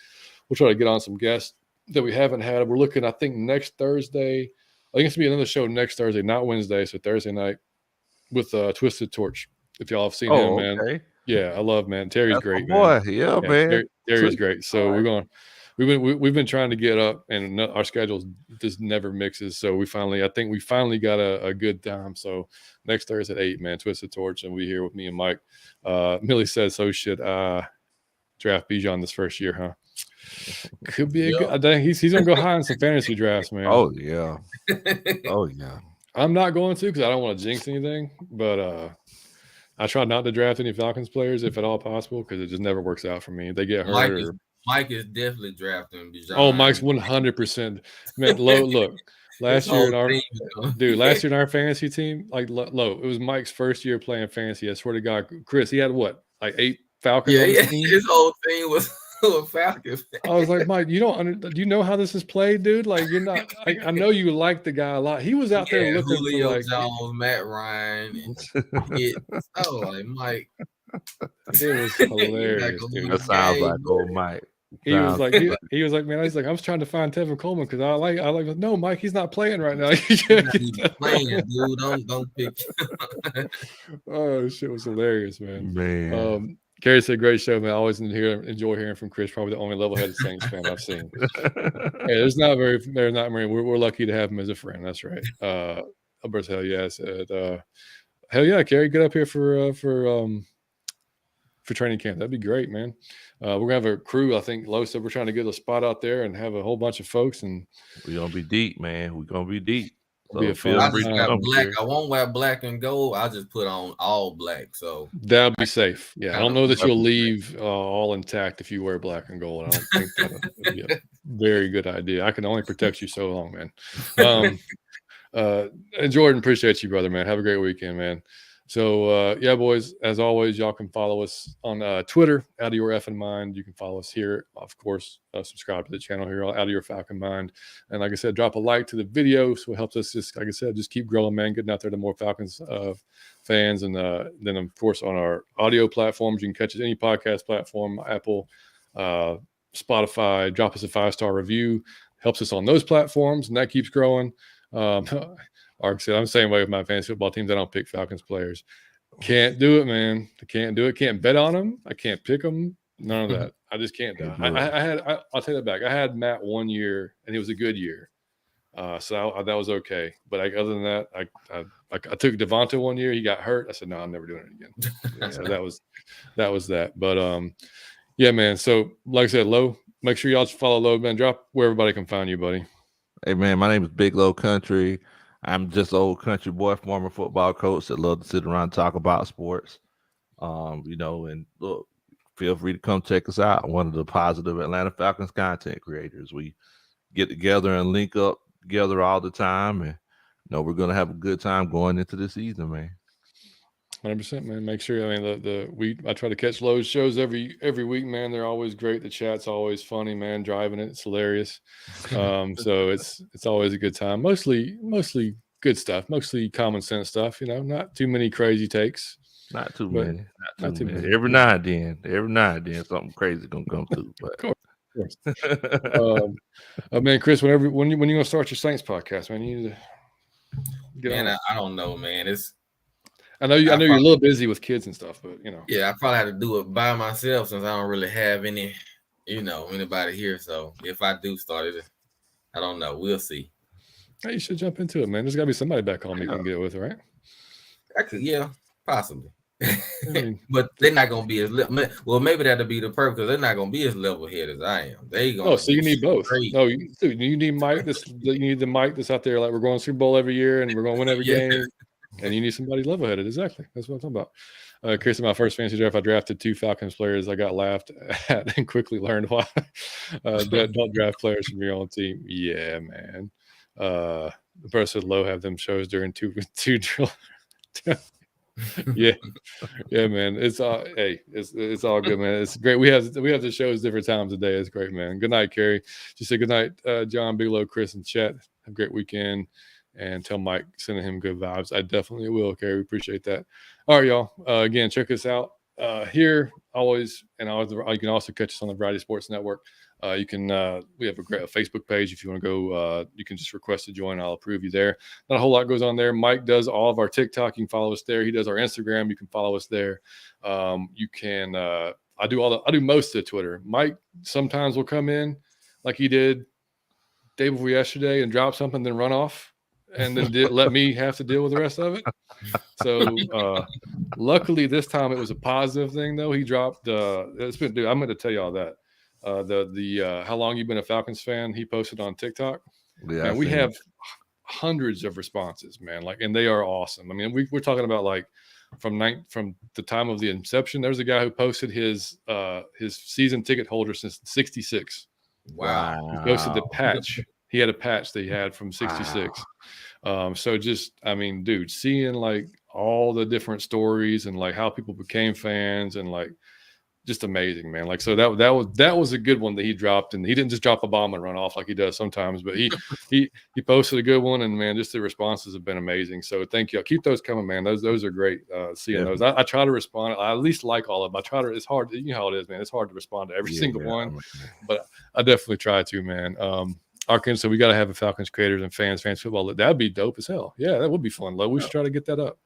we'll try to get on some guests that we haven't had. We're looking, I think, next Thursday. I think it's going to be another show next Thursday, not Wednesday. So Thursday night with Twisted Torch. If y'all have seen him, man. Okay. Yeah, I love, man. Terry's That's great, boy. man. Yeah, man. Terry's great. So we've been trying to get up, and our schedules just never mixes. So I think we finally got a good time. So next Thursday at 8, man, Twisted Torch, and we here with me and Mike. Millie says, so should draft Bijan this first year, huh? Could be a good. I think he's gonna go high in some fantasy drafts, man. Oh yeah. Oh yeah. I'm not going to because I don't want to jinx anything, but I try not to draft any Falcons players if at all possible because it just never works out for me. They get hurt. Mike is definitely drafting Bijan. Oh, Mike's 100%. Man, Lowe, look, last year in our fantasy team, like Lowe, it was Mike's first year playing fantasy. I swear to God, Chris, he had what, like 8 Falcons on his team? His whole thing was Falcons. I was like, Mike, do you know how this is played, dude? Like, you're not. I know you like the guy a lot. He was out there looking Julio for like Jones, Matt Ryan, like Mike. It was hilarious, dude. That sounds like old Mike. He was like, man, he's like, I was trying to find Tevin Coleman because I like, no, Mike, he's not playing right now. He's playing, dude. Don't pick. Oh, shit was hilarious, man. Gary said, great show, man. I always enjoy hearing from Chris. Probably the only level-headed Saints fan I've seen. There's not many. We're lucky to have him as a friend. That's right. Albert's hell yeah. I said, hell yeah, Gary, get up here for training camp. That'd be great, man. We're gonna have a crew. I think Lowe said we're trying to get a spot out there and have a whole bunch of folks. And we're gonna be deep, man. We're gonna be deep. Be a fun I just got black. I won't wear black and gold. I'll just put on all black. So that'll be safe. Yeah, I don't know that you'll leave all intact if you wear black and gold. I don't think that would be a very good idea. I can only protect you so long, man. And Jordan, appreciate you, brother, man. Have a great weekend, man. So, yeah, boys, as always, y'all can follow us on Twitter, Out of Your Effing Mind. You can follow us here. Of course, subscribe to the channel here, Out of Your Falcon Mind. And like I said, drop a like to the video so it helps us just, like I said, just keep growing, man, getting out there to more Falcons fans. And then, of course, on our audio platforms, you can catch us any podcast platform, Apple, Spotify. Drop us a 5-star review. Helps us on those platforms, and that keeps growing. Ark said, I'm the same way with my fantasy football teams. I don't pick Falcons players. Can't do it, man. I can't do it. Can't bet on them. I can't pick them. None of that. I just can't do it. I'll take that back. I had Matt 1 year, and it was a good year. So that was okay. But other than that, I took Devonta 1 year. He got hurt. I said, no, I'm never doing it again. So that was that. But, yeah, man. So, like I said, Lowe, make sure y'all follow Lowe, man. Drop where everybody can find you, buddy. Hey, man, my name is Big Low Kuntry. I'm just an old country boy, former football coach that love to sit around and talk about sports. And look, feel free to come check us out. One of the positive Atlanta Falcons content creators. We get together and link up together all the time, and we're gonna have a good time going into the season, man. 100%, man. Make sure. I mean, I try to catch Lowe's shows every week, man. They're always great. The chat's always funny, man. Driving it's hilarious. So it's always a good time. Mostly good stuff. Mostly common sense stuff. Not too many crazy takes. Not too many. Not too many. Every now and then, something crazy gonna come through. But of course. Man, Chris, when you gonna start your Saints podcast, man? You need to get on. I don't know, man. I know you're a little busy with kids and stuff, but Yeah, I probably have to do it by myself since I don't really have any, anybody here. So if I do start it, I don't know. We'll see. Hey, you should jump into it, man. There's got to be somebody back home you can get with, right? I could, possibly. But they're not gonna be as well. Maybe that'll be the purpose because they're not gonna be as level-headed as I am. They gonna. Oh, so you need both. Crazy. No, you need Mike. You need the Mike that's out there like we're going to Super Bowl every year and we're going to win every game. And you need somebody level-headed. Exactly. That's what I'm talking about. Chris, in my first fantasy draft, I drafted 2 Falcons players. I got laughed at and quickly learned why. Don't draft players from your own team. Yeah, man. The person Lowe have them shows during two drill. Yeah, man. It's all it's all good, man. It's great. We have the shows different times of day. It's great, man. Good night, Carrie. Just say good night, John, Big Low, Chris, and chat. Have a great weekend, and tell Mike sending him good vibes. I definitely will, Carrie. We appreciate that. All right, y'all. Again, check us out here always, and always. You can also catch us on the Variety Sports Network. You can we have a great Facebook page. If you want to go, you can just request to join. I'll approve you there. Not a whole lot goes on there. Mike does all of our TikTok. You can follow us there. He does our Instagram. You can follow us there. You can I do most of the Twitter. Mike sometimes will come in like he did day before yesterday and drop something, then run off, and then let me have to deal with the rest of it. So luckily this time it was a positive thing though. He dropped I'm going to tell you all that. The how long you've been a Falcons fan, he posted on TikTok. Yeah, and we have hundreds of responses, man. Like, and they are awesome. I mean, we're talking about like from the time of the inception. There's a guy who posted his season ticket holder since '66. Wow. He posted the patch. He had a patch that he had from '66. Wow. So just, I mean, dude, seeing like all the different stories and like how people became fans and like just amazing, man. Like, so that was a good one that he dropped, and he didn't just drop a bomb and run off like he does sometimes, but he posted a good one, and man, just the responses have been amazing. So thank you. Keep those coming, man. Those are great. Seeing those, I try to respond. I at least like all of them. I try to. It's hard. You know how it is, man. It's hard to respond to every single one, but I definitely try to, man. Arkansas, we got to have a Falcons creators and fans football. That'd be dope as hell. Yeah, that would be fun. Lowe. We should try to get that up.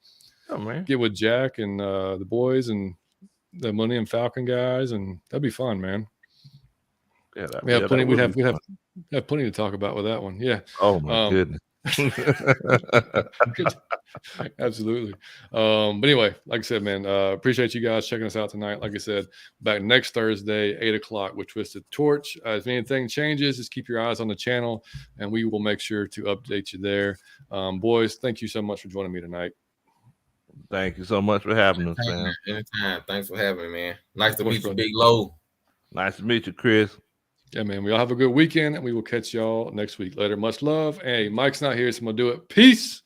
Oh man, get with Jack and the boys and the Millennium Falcon guys, and that'd be fun, man. Yeah, we have plenty. We'd have plenty to talk about with that one. Yeah. Oh my goodness. Absolutely. But anyway, like I said, man, appreciate you guys checking us out tonight. Like I said, back next Thursday, 8:00 with Twisted Torch. If anything changes, just keep your eyes on the channel, and we will make sure to update you there. Boys, thank you so much for joining me tonight. Thank you so much for having us, man. Anytime. Thanks for having me, man. Nice to meet you, Big Low. Nice to meet you, Chris. Yeah, man. We all have a good weekend, and we will catch y'all next week. Later. Much love. Hey, Mike's not here, so I'm going to do it. Peace.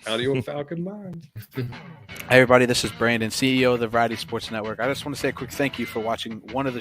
Out of your Falcon mind. Hey, everybody. This is Brandon, CEO of the Variety Sports Network. I just want to say a quick thank you for watching one of the